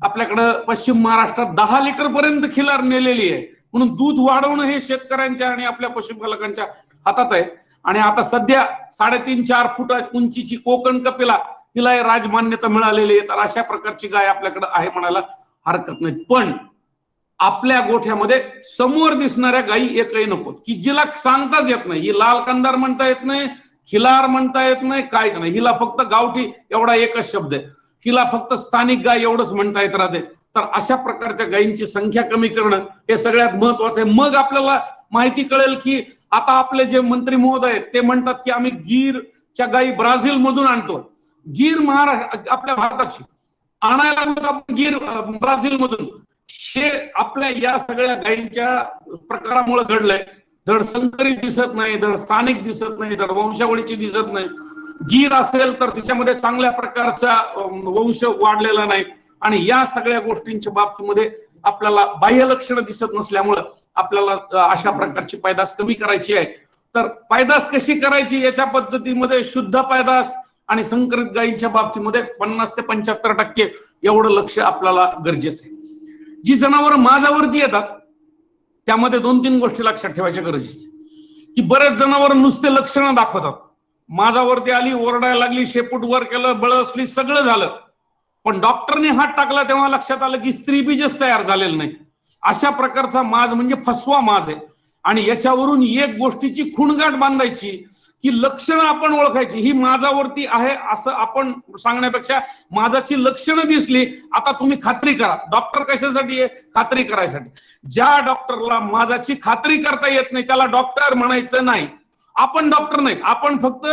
आपल्याकडे पश्चिम महाराष्ट्रात 10 लिटर पर्यंत खिलार नेलेली आहे. म्हणून दूध वाढवणं हे शेतकऱ्यांच्या आणि आपल्या पशुपालकांच्या हातात आहे. आणि आता सध्या 3.5-4 फूट उंचीची कोकण कपिला, तिला राजमान्यता मिळालेली आहे. तर अशा प्रकारची गाय आपल्याकडे आहे म्हणायला हरकत नाही. पण आपल्या गोठ्यामध्ये समोर दिसणाऱ्या गायी एकही नको की जिला सांगताच येत नाही. ही लाल कंदार म्हणता येत नाही, खिलार म्हणता येत नाही, काहीच नाही. हिला फक्त गावठी एवढा एकच शब्द आहे, हिला फक्त स्थानिक गाय एवढंच म्हणता येत राहते. तर अशा प्रकारच्या गायींची संख्या कमी करणं हे सगळ्यात महत्वाचं आहे. मग आपल्याला माहिती कळेल की आता आपले जे मंत्री महोदय आहेत ते म्हणतात की आम्ही गीरच्या गायी ब्राझील मधून आणतो. गीर महाराष्ट्र आपल्या भारताची, आणायला लागलो आपण गिर ब्राझील मधून. हे आपल्या या सगळ्या गायींच्या प्रकारामुळे घडलंय. धड संकरित दिसत नाही, धड स्थानिक दिसत नाही, धड वंशावळीची दिसत नाही. गीर असेल तर त्याच्यामध्ये चांगल्या प्रकारचा वंश वाढलेला नाही. आणि या सगळ्या गोष्टींच्या बाबतीमध्ये आपल्याला बाह्य लक्षणं दिसत नसल्यामुळं आपल्याला अशा प्रकारची पैदास कमी करायची आहे. तर पैदास कशी करायची याच्या पद्धतीमध्ये शुद्ध पैदास आणि संकरित गायींच्या बाबतीमध्ये 50 ते 75% एवढं लक्ष आपल्याला गरजेचं आहे. जी जनावरं माझ्यावरती येतात त्यामध्ये 2-3 गोष्टी लक्षात ठेवायच्या गरजेचं की बरेच जनावर नुसते लक्षणं दाखवतात. माझ्यावरती आली, ओरडायला लागली, शेपूट वर केलं, बळसली, सगळं झालं, पण डॉक्टरने हात टाकला तेव्हा लक्षात आलं की स्त्रीबीजच तयार झालेलं नाही. अशा प्रकारचा माज म्हणजे फसवा माज आहे. आणि याच्यावरून एक गोष्टीची खुणगाठ बांधायची की लक्षणं आपण ओळखायची. ही माझ्यावरती आहे असं आपण सांगण्यापेक्षा माझाची लक्षणं दिसली, आता तुम्ही खात्री करा. डॉक्टर कशासाठी आहे? खात्री करायसाठी. ज्या डॉक्टरला माझाची खात्री करता येत नाही त्याला डॉक्टर म्हणायचं नाही. आपण डॉक्टर नाही, आपण फक्त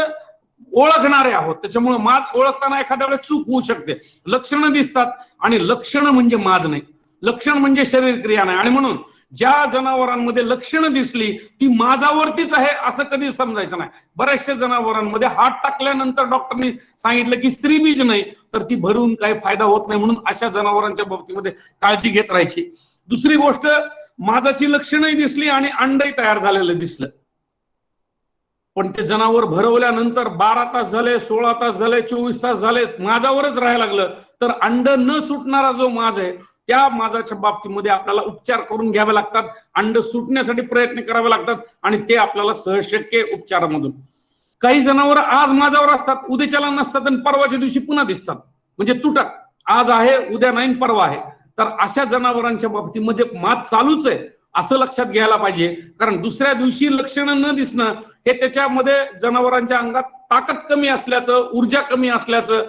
ओळखणारे आहोत. त्याच्यामुळे माज ओळखताना एखाद्या वेळेस चूक होऊ शकते. लक्षणं दिसतात आणि लक्षणं म्हणजे माज नाही, लक्षण म्हणजे शरीर क्रिया नाही. आणि म्हणून ज्या जनावरांमध्ये लक्षणं दिसली ती माझावरतीच आहे असं कधी समजायचं नाही. बऱ्याचशा जनावरांमध्ये हात टाकल्यानंतर डॉक्टरनी सांगितलं की स्त्रीबीज नाही, तर ती भरून काही फायदा होत नाही. म्हणून अशा जनावरांच्या बाबतीमध्ये काळजी घेत राहायची. दुसरी गोष्ट, माझाची लक्षणंही दिसली आणि अंडही तयार झालेलं दिसलं, पण ते जनावर भरवल्यानंतर 12 तास झाले, 16 तास झाले, 24 तास झाले, माझ्यावरच राहायला लागलं, तर अंड न सुटणारा जो माज आहे त्या माजाच्या बाबतीमध्ये आपल्याला उपचार करून घ्यावे लागतात. अंड सुटण्यासाठी प्रयत्न करावे लागतात आणि ते आपल्याला सहज शक्य उपचारामधून. काही जनावर आज माझ्यावर असतात, उद्याच्याला नसतात आणि परवाच्या दिवशी पुन्हा दिसतात, म्हणजे तुटक. आज आहे, उद्या नाही, परवा आहे. तर अशा जनावरांच्या बाबतीमध्ये माज चालूच आहे असं लक्षात घ्यायला पाहिजे. कारण दुसऱ्या दिवशी लक्षणं न दिसणं हे त्याच्यामध्ये जनावरांच्या अंगात ताकद कमी असल्याचं, ऊर्जा कमी असल्याचं,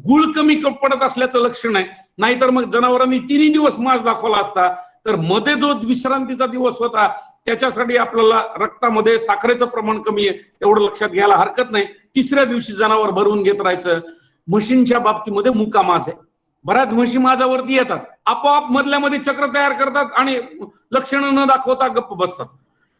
गुळ कमी पडत असल्याचं लक्षण आहे. नाहीतर मग जनावरांनी 3 दिवस माज दाखवला असता, तर मध्ये जो विश्रांतीचा दिवस होता त्याच्यासाठी आपल्याला रक्तामध्ये साखरेचं प्रमाण कमी आहे एवढं लक्षात घ्यायला हरकत नाही. तिसऱ्या दिवशी जनावर भरवून घेत राहायचं. म्हशींच्या बाबतीमध्ये मुका माज आहे. बऱ्याच म्हशी माझ्यावरती येतात, आपोआप मधल्यामध्ये चक्र तयार करतात आणि लक्षणं न दाखवता गप्प बसतात.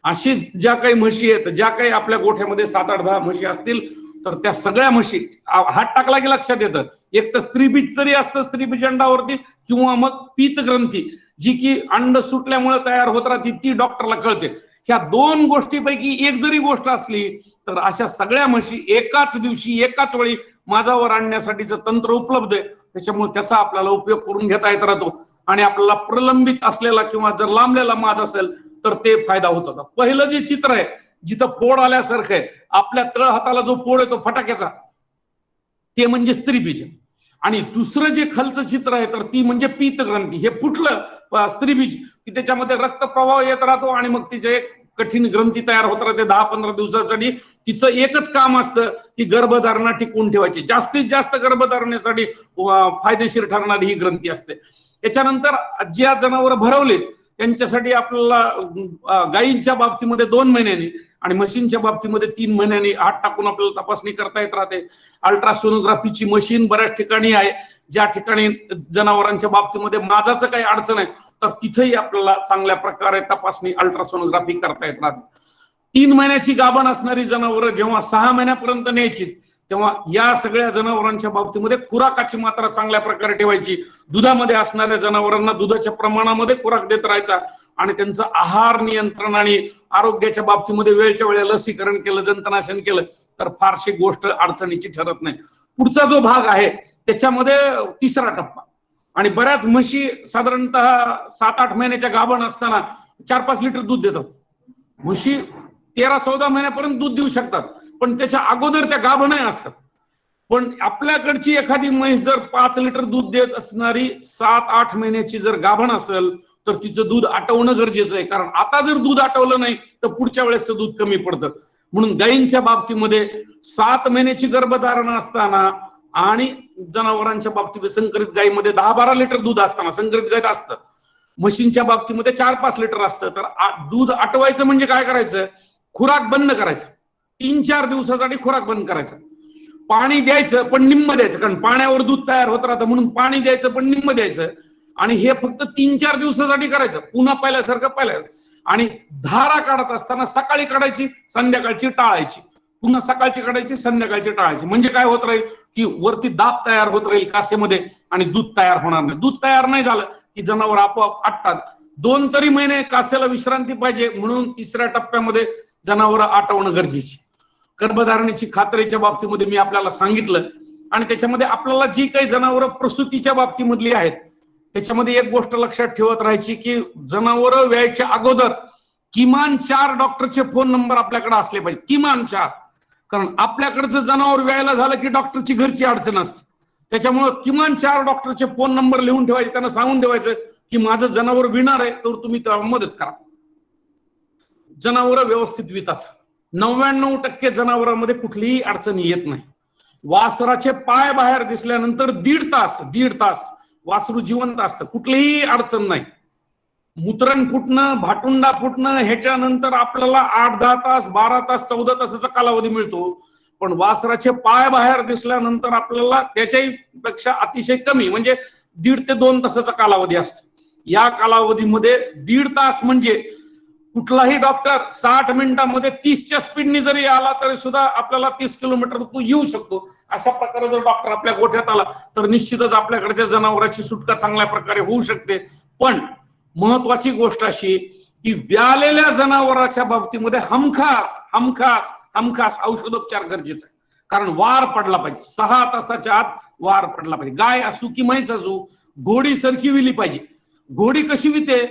अशी ज्या काही म्हशी आहेत, ज्या काही आपल्या गोठ्यामध्ये 7-8-10 म्हशी असतील, तर त्या सगळ्या म्हशी हात टाकला की लक्षात येतं. एक तर स्त्रीबीज जरी असतं स्त्रीबीज अंडावरती, किंवा मग पीत ग्रंथी जी की अंड सुटल्यामुळे तयार होत राहते ती डॉक्टरला कळते. ह्या 2 गोष्टीपैकी एक जरी गोष्ट असली तर अशा सगळ्या म्हशी एकाच दिवशी एकाच वेळी माझ्यावर आणण्यासाठीचं तंत्र उपलब्ध आहे. त्याच्यामुळे त्याचा आपल्याला उपयोग करून घेता येत राहतो आणि आपल्याला प्रलंबित असलेला किंवा जर लांबलेला माज असेल तर ते फायदा होतो. पहिलं जे चित्र आहे जिथं फोड आल्यासारखं आहे, आपल्या तळ हाताला जो फोड येतो फटाक्याचा, ते म्हणजे स्त्रीबीज. आणि दुसरं जे खालचं चित्र आहे तर ती म्हणजे पीत ग्रंथी. हे फुटलं स्त्रीबीज की त्याच्यामध्ये रक्त प्रवाह येत राहतो आणि मग तिचे कठीण ग्रंथी तयार होत राहते 10-15 दिवसासाठी. तिचं एकच काम असतं की गर्भधारणा टिकवून ठेवायची. जास्तीत जास्त गर्भधारणेसाठी फायदेशीर ठरणारी ही ग्रंथी असते. याच्यानंतर ज्या जनावर भरवले त्यांच्यासाठी आपल्याला गायींच्या बाबतीमध्ये 2 महिन्यांनी आणि म्हशींच्या बाबतीमध्ये 3 महिन्यांनी हात टाकून आपल्याला तपासणी करता येत राहते. अल्ट्रासोनोग्राफीची मशीन बऱ्याच ठिकाणी आहे. ज्या ठिकाणी जनावरांच्या बाबतीमध्ये माझाचं काही अडचण आहे तर तिथेही आपल्याला चांगल्या प्रकारे तपासणी अल्ट्रासोनोग्राफी करता येत राहते. 3 महिन्याची गाभण असणारी जनावरं जेव्हा 6 महिन्यापर्यंत न्यायची तेव्हा या सगळ्या जनावरांच्या बाबतीमध्ये खुराकाची मात्रा चांगल्या प्रकारे ठेवायची. दुधामध्ये असणाऱ्या जनावरांना दुधाच्या प्रमाणामध्ये खुराक देत राहायचा आणि त्यांचं आहार नियंत्रण आणि आरोग्याच्या बाबतीमध्ये वेळच्या वेळेला लसीकरण केलं, जंतुनाशन केलं तर फारशी गोष्ट अडचणीची ठरत नाही. पुढचा जो भाग आहे त्याच्यामध्ये 3रा टप्पा. आणि बऱ्याच म्हशी साधारणतः 7-8 महिन्याच्या गाभण असताना 4-5 लिटर दूध देतात. म्हशी 13-14 महिन्यापर्यंत दूध देऊ शकतात, पण त्याच्या अगोदर त्या गाभणही असतात. पण आपल्याकडची एखादी म्हैस जर 5 लिटर दूध देत असणारी 7-8 महिन्याची जर गाभण असेल तर तिचं दूध आटवणं गरजेचं आहे. कारण आता जर दूध आटवलं नाही तर पुढच्या वेळेस दूध कमी पडतं. म्हणून गायींच्या बाबतीमध्ये 7 महिन्याची गर्भधारणा असताना आणि जनावरांच्या बाबतीमध्ये संकरित गायीमध्ये 10-12 लिटर दूध असताना संकरित गायीत असतं. म्हशींच्या बाबतीमध्ये 4-5 लिटर असतं. तर दूध आटवायचं म्हणजे काय करायचं? खुराक बंद करायचं. 3-4 दिवसासाठी खुराक बंद करायचा. पाणी द्यायचं पण निम्म द्यायचं, कारण पाण्यावर दूध तयार होत राहतं म्हणून पाणी द्यायचं पण निम्म द्यायचं. आणि हे फक्त 3-4 दिवसासाठी करायचं, पुन्हा पहिल्यासारखं पहिल्या. आणि धारा काढत असताना सकाळी काढायची, संध्याकाळची टाळायची, पुन्हा सकाळची काढायची, संध्याकाळची टाळायची. म्हणजे काय होत राहील की वरती दाब तयार होत राहील कासेमध्ये आणि दूध तयार होणार नाही. दूध तयार नाही झालं की जनावर आपोआप आटतात. 2 तरी महिने कासेला विश्रांती पाहिजे, म्हणून 3ऱ्या टप्प्यामध्ये जनावर आटवणं गरजेची. गर्भधारणेची खात्रीच्या बाबतीमध्ये मी आपल्याला सांगितलं. आणि त्याच्यामध्ये आपल्याला जी काही जनावर प्रसूतीच्या बाबतीमधली आहेत त्याच्यामध्ये एक गोष्ट लक्षात ठेवत राहायची की जनावर व्यायच्या अगोदर किमान 4 डॉक्टरचे फोन नंबर आपल्याकडे असले पाहिजे, किमान 4. कारण आपल्याकडचं जनावर व्यायला झालं की डॉक्टरची घरची अडचण असते. त्याच्यामुळं किमान 4 डॉक्टरचे फोन नंबर लिहून ठेवायचे, त्यांना सांगून ठेवायचं की माझं जनावर विणार आहे तर तुम्ही त्याला मदत करा. जनावर व्यवस्थित वितात. 99% जनावरांमध्ये कुठलीही अडचण येत नाही. वासराचे पाय बाहेर दिसल्यानंतर 1.5 तास वासरू जिवंत असतं, कुठलीही अडचण नाही. मूत्रण फुटणं, भाटुंडा फुटणं ह्याच्यानंतर आपल्याला 8-10 तास, 12 तास, 14 तासाचा कालावधी मिळतो. पण वासराचे पाय बाहेर दिसल्यानंतर आपल्याला त्याच्याही पेक्षा अतिशय कमी म्हणजे 1.5 ते 2 तासाचा कालावधी असतो. या कालावधीमध्ये 1.5 तास म्हणजे कुठलाही डॉक्टर 60 मिनिटांमध्ये 30च्या स्पीडने जरी आला तरी सुद्धा आपल्याला 30 किलोमीटर तो येऊ शकतो. अशा प्रकारे जर डॉक्टर आपल्या गोठ्यात आला तर निश्चितच आपल्याकडच्या जनावरांची सुटका चांगल्या प्रकारे होऊ शकते. पण महत्वाची गोष्ट अशी की व्यालेल्या जनावरांच्या बाबतीमध्ये हमखास औषधोपचार गरजेचा आहे. कारण वार पडला पाहिजे, 6 तासाच्या आत वार पडला पाहिजे. गाय असू की म्हैस असू, घोडी सारखी विली पाहिजे. घोडी कशी विते,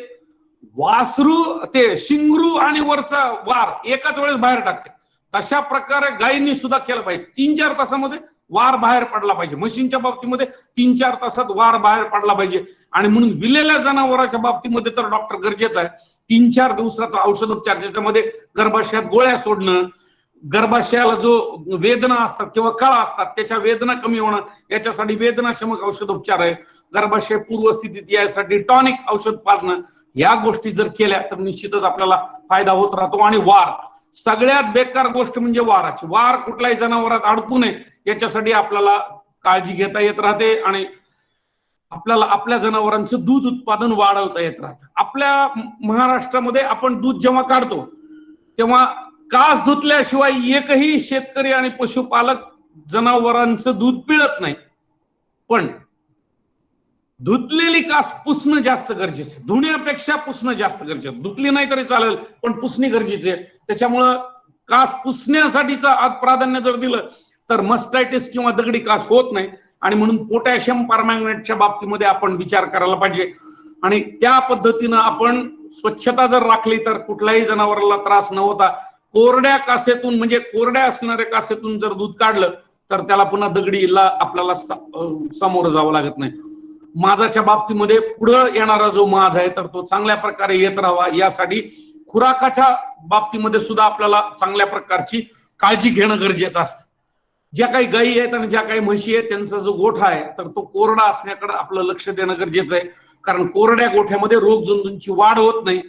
वासरू ते शिंगरू आणि वरचा वार एकाच वेळेस बाहेर टाकते, तशा प्रकारे गायींनी सुद्धा केलं पाहिजे. 3-4 तासामध्ये वार बाहेर पडला पाहिजे. म्हशींच्या बाबतीमध्ये 3-4 तासात वार बाहेर पडला पाहिजे. आणि म्हणून विलेल्या जनावरांच्या बाबतीमध्ये तर डॉक्टर गरजेचा आहे. 3-4 दिवसाचा औषधोपचार, ज्याच्यामध्ये गर्भाशयात गोळ्या सोडणं, गर्भाशयाला जो वेदना असतात किंवा कळा असतात त्याच्या वेदना कमी होणं, याच्यासाठी वेदनाशमक औषधोपचार आहे. गर्भाशय पूर्वस्थितीत यासाठी टॉनिक औषध पाजणं, या गोष्टी जर केल्या तर निश्चितच आपल्याला फायदा होत राहतो. आणि वार, सगळ्यात बेकार गोष्ट म्हणजे वाराची. वार कुठल्याही जनावरात अडकू नये याच्यासाठी आपल्याला काळजी घेता येत राहते आणि आपल्याला आपल्या जनावरांचं दूध उत्पादन वाढवता येत राहतं. आपल्या महाराष्ट्रामध्ये आपण दूध जेव्हा काढतो तेव्हा कास धुतल्याशिवाय एकही शेतकरी आणि पशुपालक जनावरांचं दूध पिळत नाही. पण धुतलेली कास पुसणं जास्त गरजेचं, धुण्यापेक्षा पुसणं जास्त गरजेचं. धुतली नाही तरी चालेल पण पुसणी गरजेची आहे. त्याच्यामुळं कास पुसण्यासाठीचं आज प्राधान्य जर दिलं तर मस्टायटिस किंवा दगडी कास होत नाही. आणि म्हणून पोटॅशियम परमॅंगनेटच्या बाबतीमध्ये आपण विचार करायला पाहिजे. आणि त्या पद्धतीनं आपण स्वच्छता जर राखली तर कुठल्याही जनावराला त्रास न होता कोरड्या कासेतून म्हणजे कोरड्या असणाऱ्या कासेतून जर दूध काढलं तर त्याला पुन्हा दगडीला आपल्याला सामोरं जावं लागत नाही. माझाच्या बाबतीमध्ये पुढे येणारा जो माज आहे तर तो चांगल्या प्रकारे येत राहावा यासाठी खुराकाच्या बाबतीमध्ये सुद्धा आपल्याला चांगल्या प्रकारची काळजी घेणं गरजेचं असतं. ज्या काही गायी आहेत आणि ज्या काही म्हशी आहेत त्यांचा जो गोठा आहे तर तो कोरडा असण्याकडे आपलं लक्ष देणं गरजेचं आहे. कारण कोरड्या गोठ्यामध्ये रोगजंतूंची वाढ होत नाही.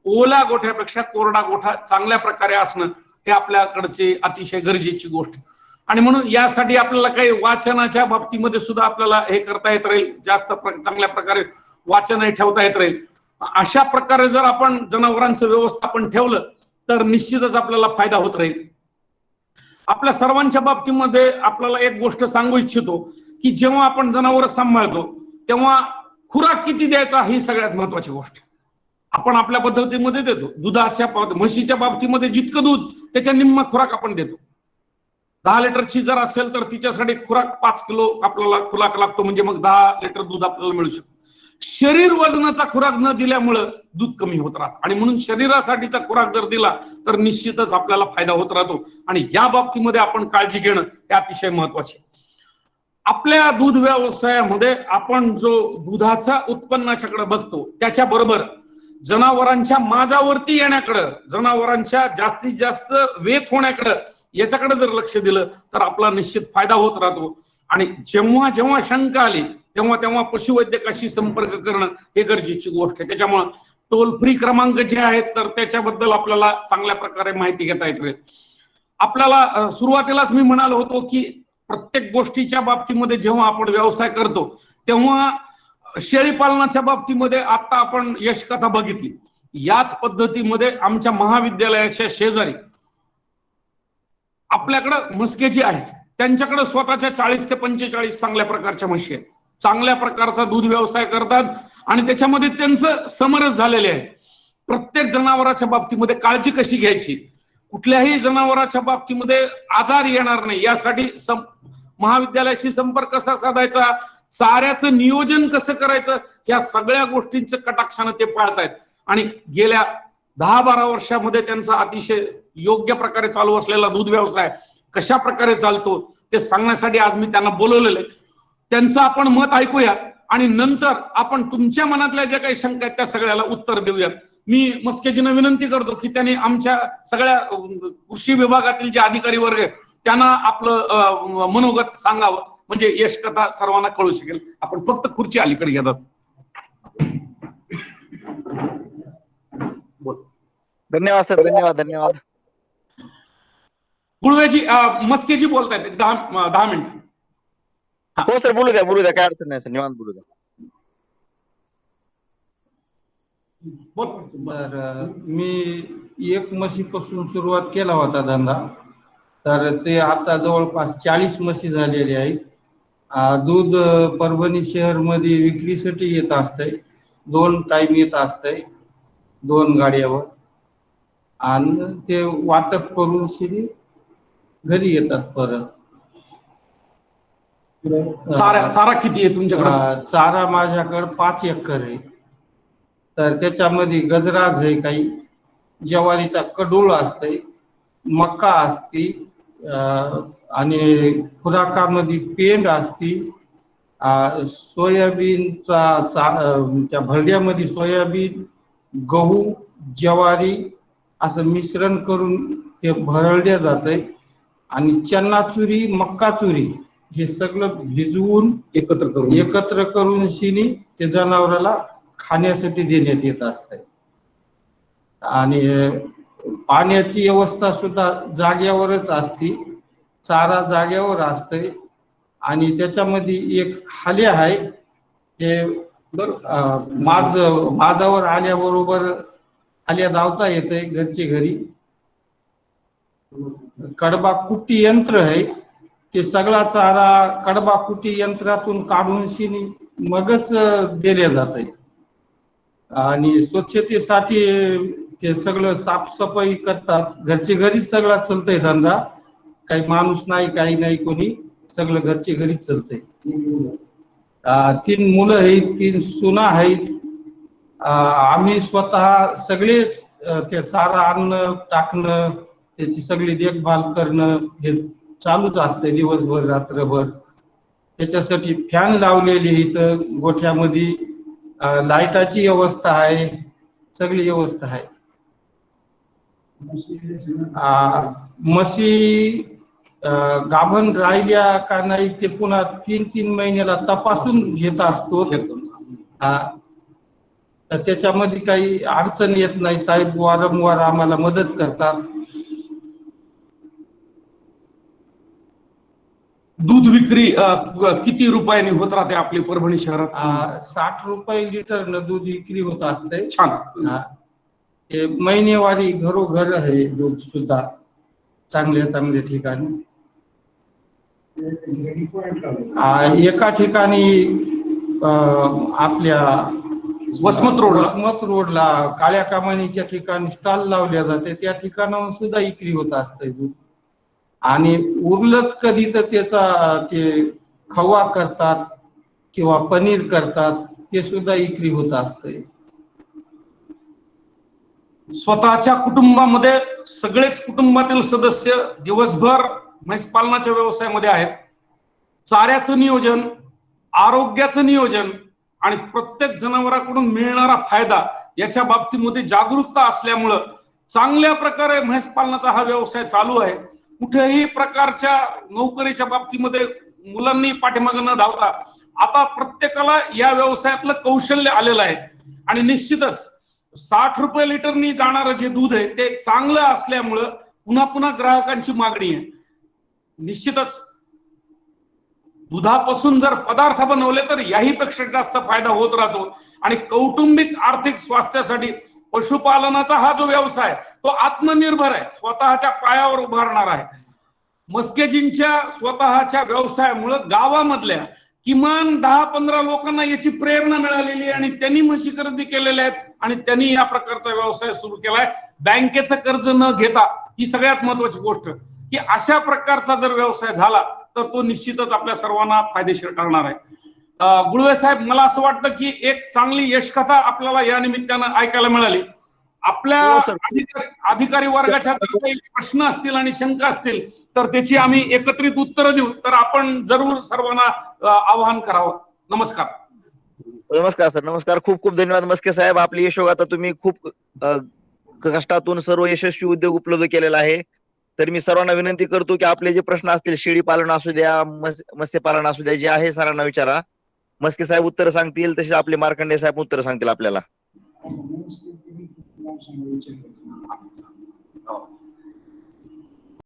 ओला गोठ्यापेक्षा कोरडा गोठा चांगल्या प्रकारे असणं हे आपल्याकडचे अतिशय गरजेची गोष्ट. आणि म्हणून यासाठी आपल्याला काही वाचनाच्या बाबतीमध्ये सुद्धा आपल्याला हे करता येत राहील, जास्त चांगल्या प्रकारे वाचनही ठेवता येत राहील. अशा प्रकारे जर आपण जनावरांचं व्यवस्थापन ठेवलं तर निश्चितच आपल्याला फायदा होत राहील. आपल्या सर्वांच्या बाबतीमध्ये आपल्याला एक गोष्ट सांगू इच्छितो की जेव्हा आपण जनावर सांभाळतो तेव्हा खुराक किती द्यायचा ही सगळ्यात महत्वाची गोष्ट आपण आपल्या पद्धतीमध्ये देतो. दुधाच्या म्हशीच्या बाबतीमध्ये जितकं दूध त्याच्या निम्मा खुराक आपण देतो. 10 लिटरची जर असेल तर तिच्यासाठी खुराक 5 किलो आपल्याला खुराक लागतो, म्हणजे मग 10 लिटर दूध आपल्याला मिळू शकतो. शरीर वजनाचा खुराक न दिल्यामुळं दूध कमी होत राहतं आणि म्हणून शरीरासाठीचा खुराक जर दिला तर निश्चितच आपल्याला फायदा होत राहतो. आणि या बाबतीमध्ये आपण काळजी घेणं हे अतिशय महत्वाचे. आपल्या दूध व्यवसायामध्ये आपण जो दुधाचा उत्पन्नाच्याकडे बघतो त्याच्याबरोबर जनावरांच्या माझावरती येण्याकडं, जनावरांच्या जास्तीत जास्त वेत होण्याकडं याच्याकडे जर लक्ष दिलं तर आपला निश्चित फायदा होत राहतो. आणि जेव्हा जेव्हा शंका आली तेव्हा तेव्हा पशुवैद्यकाशी संपर्क करणं हे गरजेची गोष्ट आहे. त्याच्यामुळे टोल फ्री क्रमांक जे आहेत तर त्याच्याबद्दल आपल्याला चांगल्या प्रकारे माहिती घेता येते. आपल्याला सुरुवातीलाच मी म्हणालो होतो की प्रत्येक गोष्टीच्या बाबतीमध्ये जेव्हा आपण व्यवसाय करतो तेव्हा शेळी पालनाच्या बाबतीमध्ये आता आपण यशकथा बघितली. याच पद्धतीमध्ये आमच्या महाविद्यालयाच्या शेजारी आपल्याकडे म्हसकेजी आहेत, त्यांच्याकडे स्वतःच्या 40 ते 45 चांगल्या प्रकारच्या म्हशी आहेत, चांगल्या प्रकारचा दूध व्यवसाय करतात आणि त्याच्यामध्ये त्यांचं समरस झालेले आहे. प्रत्येक जनावराच्या बाबतीमध्ये काळजी कशी घ्यायची, कुठल्याही जनावराच्या बाबतीमध्ये आजार येणार नाही यासाठी महाविद्यालयाशी संपर्क कसा साधायचा, चाऱ्याचं नियोजन कसं करायचं, या सगळ्या गोष्टींचं कटाक्षानं ते पाळतायत आणि गेल्या 10-12 वर्षामध्ये त्यांचा अतिशय योग्य प्रकारे चालू असलेला दूध व्यवसाय कशा प्रकारे चालतो ते सांगण्यासाठी आज मी त्यांना बोलवलेलं आहे. त्यांचं आपण मत ऐकूया आणि नंतर आपण तुमच्या मनातल्या ज्या काही शंका आहेत त्या सगळ्याला उत्तर देऊयात. मी मस्केजींना विनंती करतो की त्यांनी आमच्या सगळ्या कृषी विभागातील जे अधिकारी वर्ग आहेत त्यांना आपलं मनोगत सांगावं, म्हणजे यशकथा सर्वांना कळू शकेल. आपण फक्त खुर्ची अलीकडे घेतात. धन्यवाद सर, धन्यवाद. गुळवेजी मस्केजी बोलतायत, 10 मिनिट. हो सर, बोलू द्या, काय अडचण नाही सर, निवांत बोलू द्या. तर मी एक म्हशीपासून सुरुवात केला होता धंदा, तर ते आता जवळपास 40 म्हशी झालेले आहेत. दूध परभणी शहर मध्ये विक्रीसाठी येत असतंय, 2 टाइम येत असतंय 2 गाड्यावर, आणि ते वाटप करून घरी येतात परत. चारा किती आहे तुमच्याकडे? चारा माझ्याकडे 5 एकर आहे. तर त्याच्यामध्ये गजराज आहे, काही ज्वारीचा कडूळ असते, मका असते, आणि खुराकामध्ये पेंड असती, सोयाबीनचा त्या भरड्यामध्ये सोयाबीन, गहू, ज्वारी असं मिश्रण करून ते भरडल्या जाते आणि चन्नाचुरी, मक्काचुरी हे सगळं भिजवून एकत्र करून ते जनावराला खाण्यासाठी देण्यात येत असते. आणि पाण्याची व्यवस्था सुद्धा जाग्यावरच असते, चारा जाग्यावर असते आणि त्याच्यामध्ये एक हाल्या आहे, ते माझावर आल्याबरोबर हाल्या धावता येते घरचे घरी. कडबा कुट्टी यंत्र आहे, ते सगळा चारा कडबा कुट्टी यंत्रातून काढून मगच दिले जाते. आणि स्वच्छतेसाठी ते सगळं साफसफाई करतात, घरचे घरीच सगळा चलतंय धंदा, काही माणूस नाही, काही नाही, कोणी, सगळं घरचे घरीच चलतंय. 3 मुलं आहेत, 3 सुना आहेत. आम्ही स्वतः सगळेच ते चारा आणणं, टाकणं, त्याची सगळी देखभाल करणं हे चालूच असते दिवसभर रात्रभर. त्याच्यासाठी फॅन लावलेली इथं गोठ्यामध्ये, लाईटाची व्यवस्था आहे, सगळी व्यवस्था आहे. म्हशी गाभण राहिल्या का नाही ते पुन्हा 3-3 महिन्याला तपासून घेत असतो. तर त्याच्यामध्ये काही अडचण येत नाही, साहेब वारंवार आम्हाला मदत करतात. दूध विक्री किती रुपयांनी होत राहते आपली परभणी शहरात? 60 रुपये लिटर दूध विक्री होत असते. छान. ते महिनेवारी घरोघर आहे दूध सुद्धा, चांगल्या ठिकाणी. एका ठिकाणी आपल्या वसमत रोडला काळ्या कमानीच्या ठिकाणी स्टॉल लावल्या जाते, त्या ठिकाणाहून सुद्धा विक्री होत असते दूध. आणि उरलंच कधी तर ते खवा करतात किंवा पनीर करतात, ते सुद्धा विक्री होत असते. स्वतःच्या कुटुंबामध्ये सगळेच कुटुंबातील सदस्य दिवसभर म्हैस पालनाच्या व्यवसायामध्ये आहेत. चाऱ्याचं नियोजन, आरोग्याचं नियोजन आणि प्रत्येक जनावरांकडून मिळणारा फायदा याच्या बाबतीमध्ये जागरूकता असल्यामुळं चांगल्या प्रकारे म्हैस पालनाचा हा व्यवसाय चालू आहे. कुठेही प्रकारच्या नोकरीच्या बाबतीमध्ये मुलांनी पाठीमागे न धावता आता प्रत्येकाला या व्यवसायातलं कौशल्य आलेलं आहे आणि निश्चितच 60 रुपये लिटरनी जाणारं जे दूध आहे ते चांगलं असल्यामुळं पुन्हा ग्राहकांची मागणी आहे. निश्चितच दुधापासून जर पदार्थ बनवले तर याही पेक्षा जास्त फायदा होत राहतो. आणि कौटुंबिक आर्थिक स्वास्थ्यासाठी पशुपालनाचा हा जो व्यवसाय तो आत्मनिर्भर आहे, स्वतःच्या पायावर उभारणार आहे. मस्केजींच्या स्वतःच्या व्यवसायामुळे गावामधल्या किमान 10-15 लोकांना याची प्रेरणा मिळालेली आहे आणि त्यांनी म्हशी खरेदी केलेल्या आहेत आणि त्यांनी या प्रकारचा व्यवसाय सुरू केलाय बँकेचं कर्ज न घेता. ही सगळ्यात महत्वाची गोष्ट की अशा प्रकारचा जर व्यवसाय झाला तर तो निश्चितच आपल्या सर्वांना फायदेशीर ठरणार आहे. गुळवे साहेब, मला असं वाटतं की एक चांगली यशकथा आपल्याला या निमित्तानं ऐकायला मिळाली. आपल्या हो सर. अधिकारी वर्गाच्या जर काही प्रश्न असतील आणि शंका असतील तर त्याची आम्ही एकत्रित उत्तरं देऊ. तर आपण जरूर सर्वांना आवाहन करावं. नमस्कार. नमस्कार सर, नमस्कार. खूप खूप धन्यवाद मस्के साहेब. आपली यशोगाथा तुम्ही खूप कष्टातून सर्व यशस्वी उद्योग उपलब्ध केलेला आहे. तर मी सर्वांना विनंती करतो की आपले जे प्रश्न असतील, शेळी पालन असू द्या, मत्स्यपालन असू द्या, जे आहे सरांना विचारा. मस्के साहेब उत्तर सांगतील, तसे आपले मार्कंडे साहेब उत्तर सांगतील आपल्याला.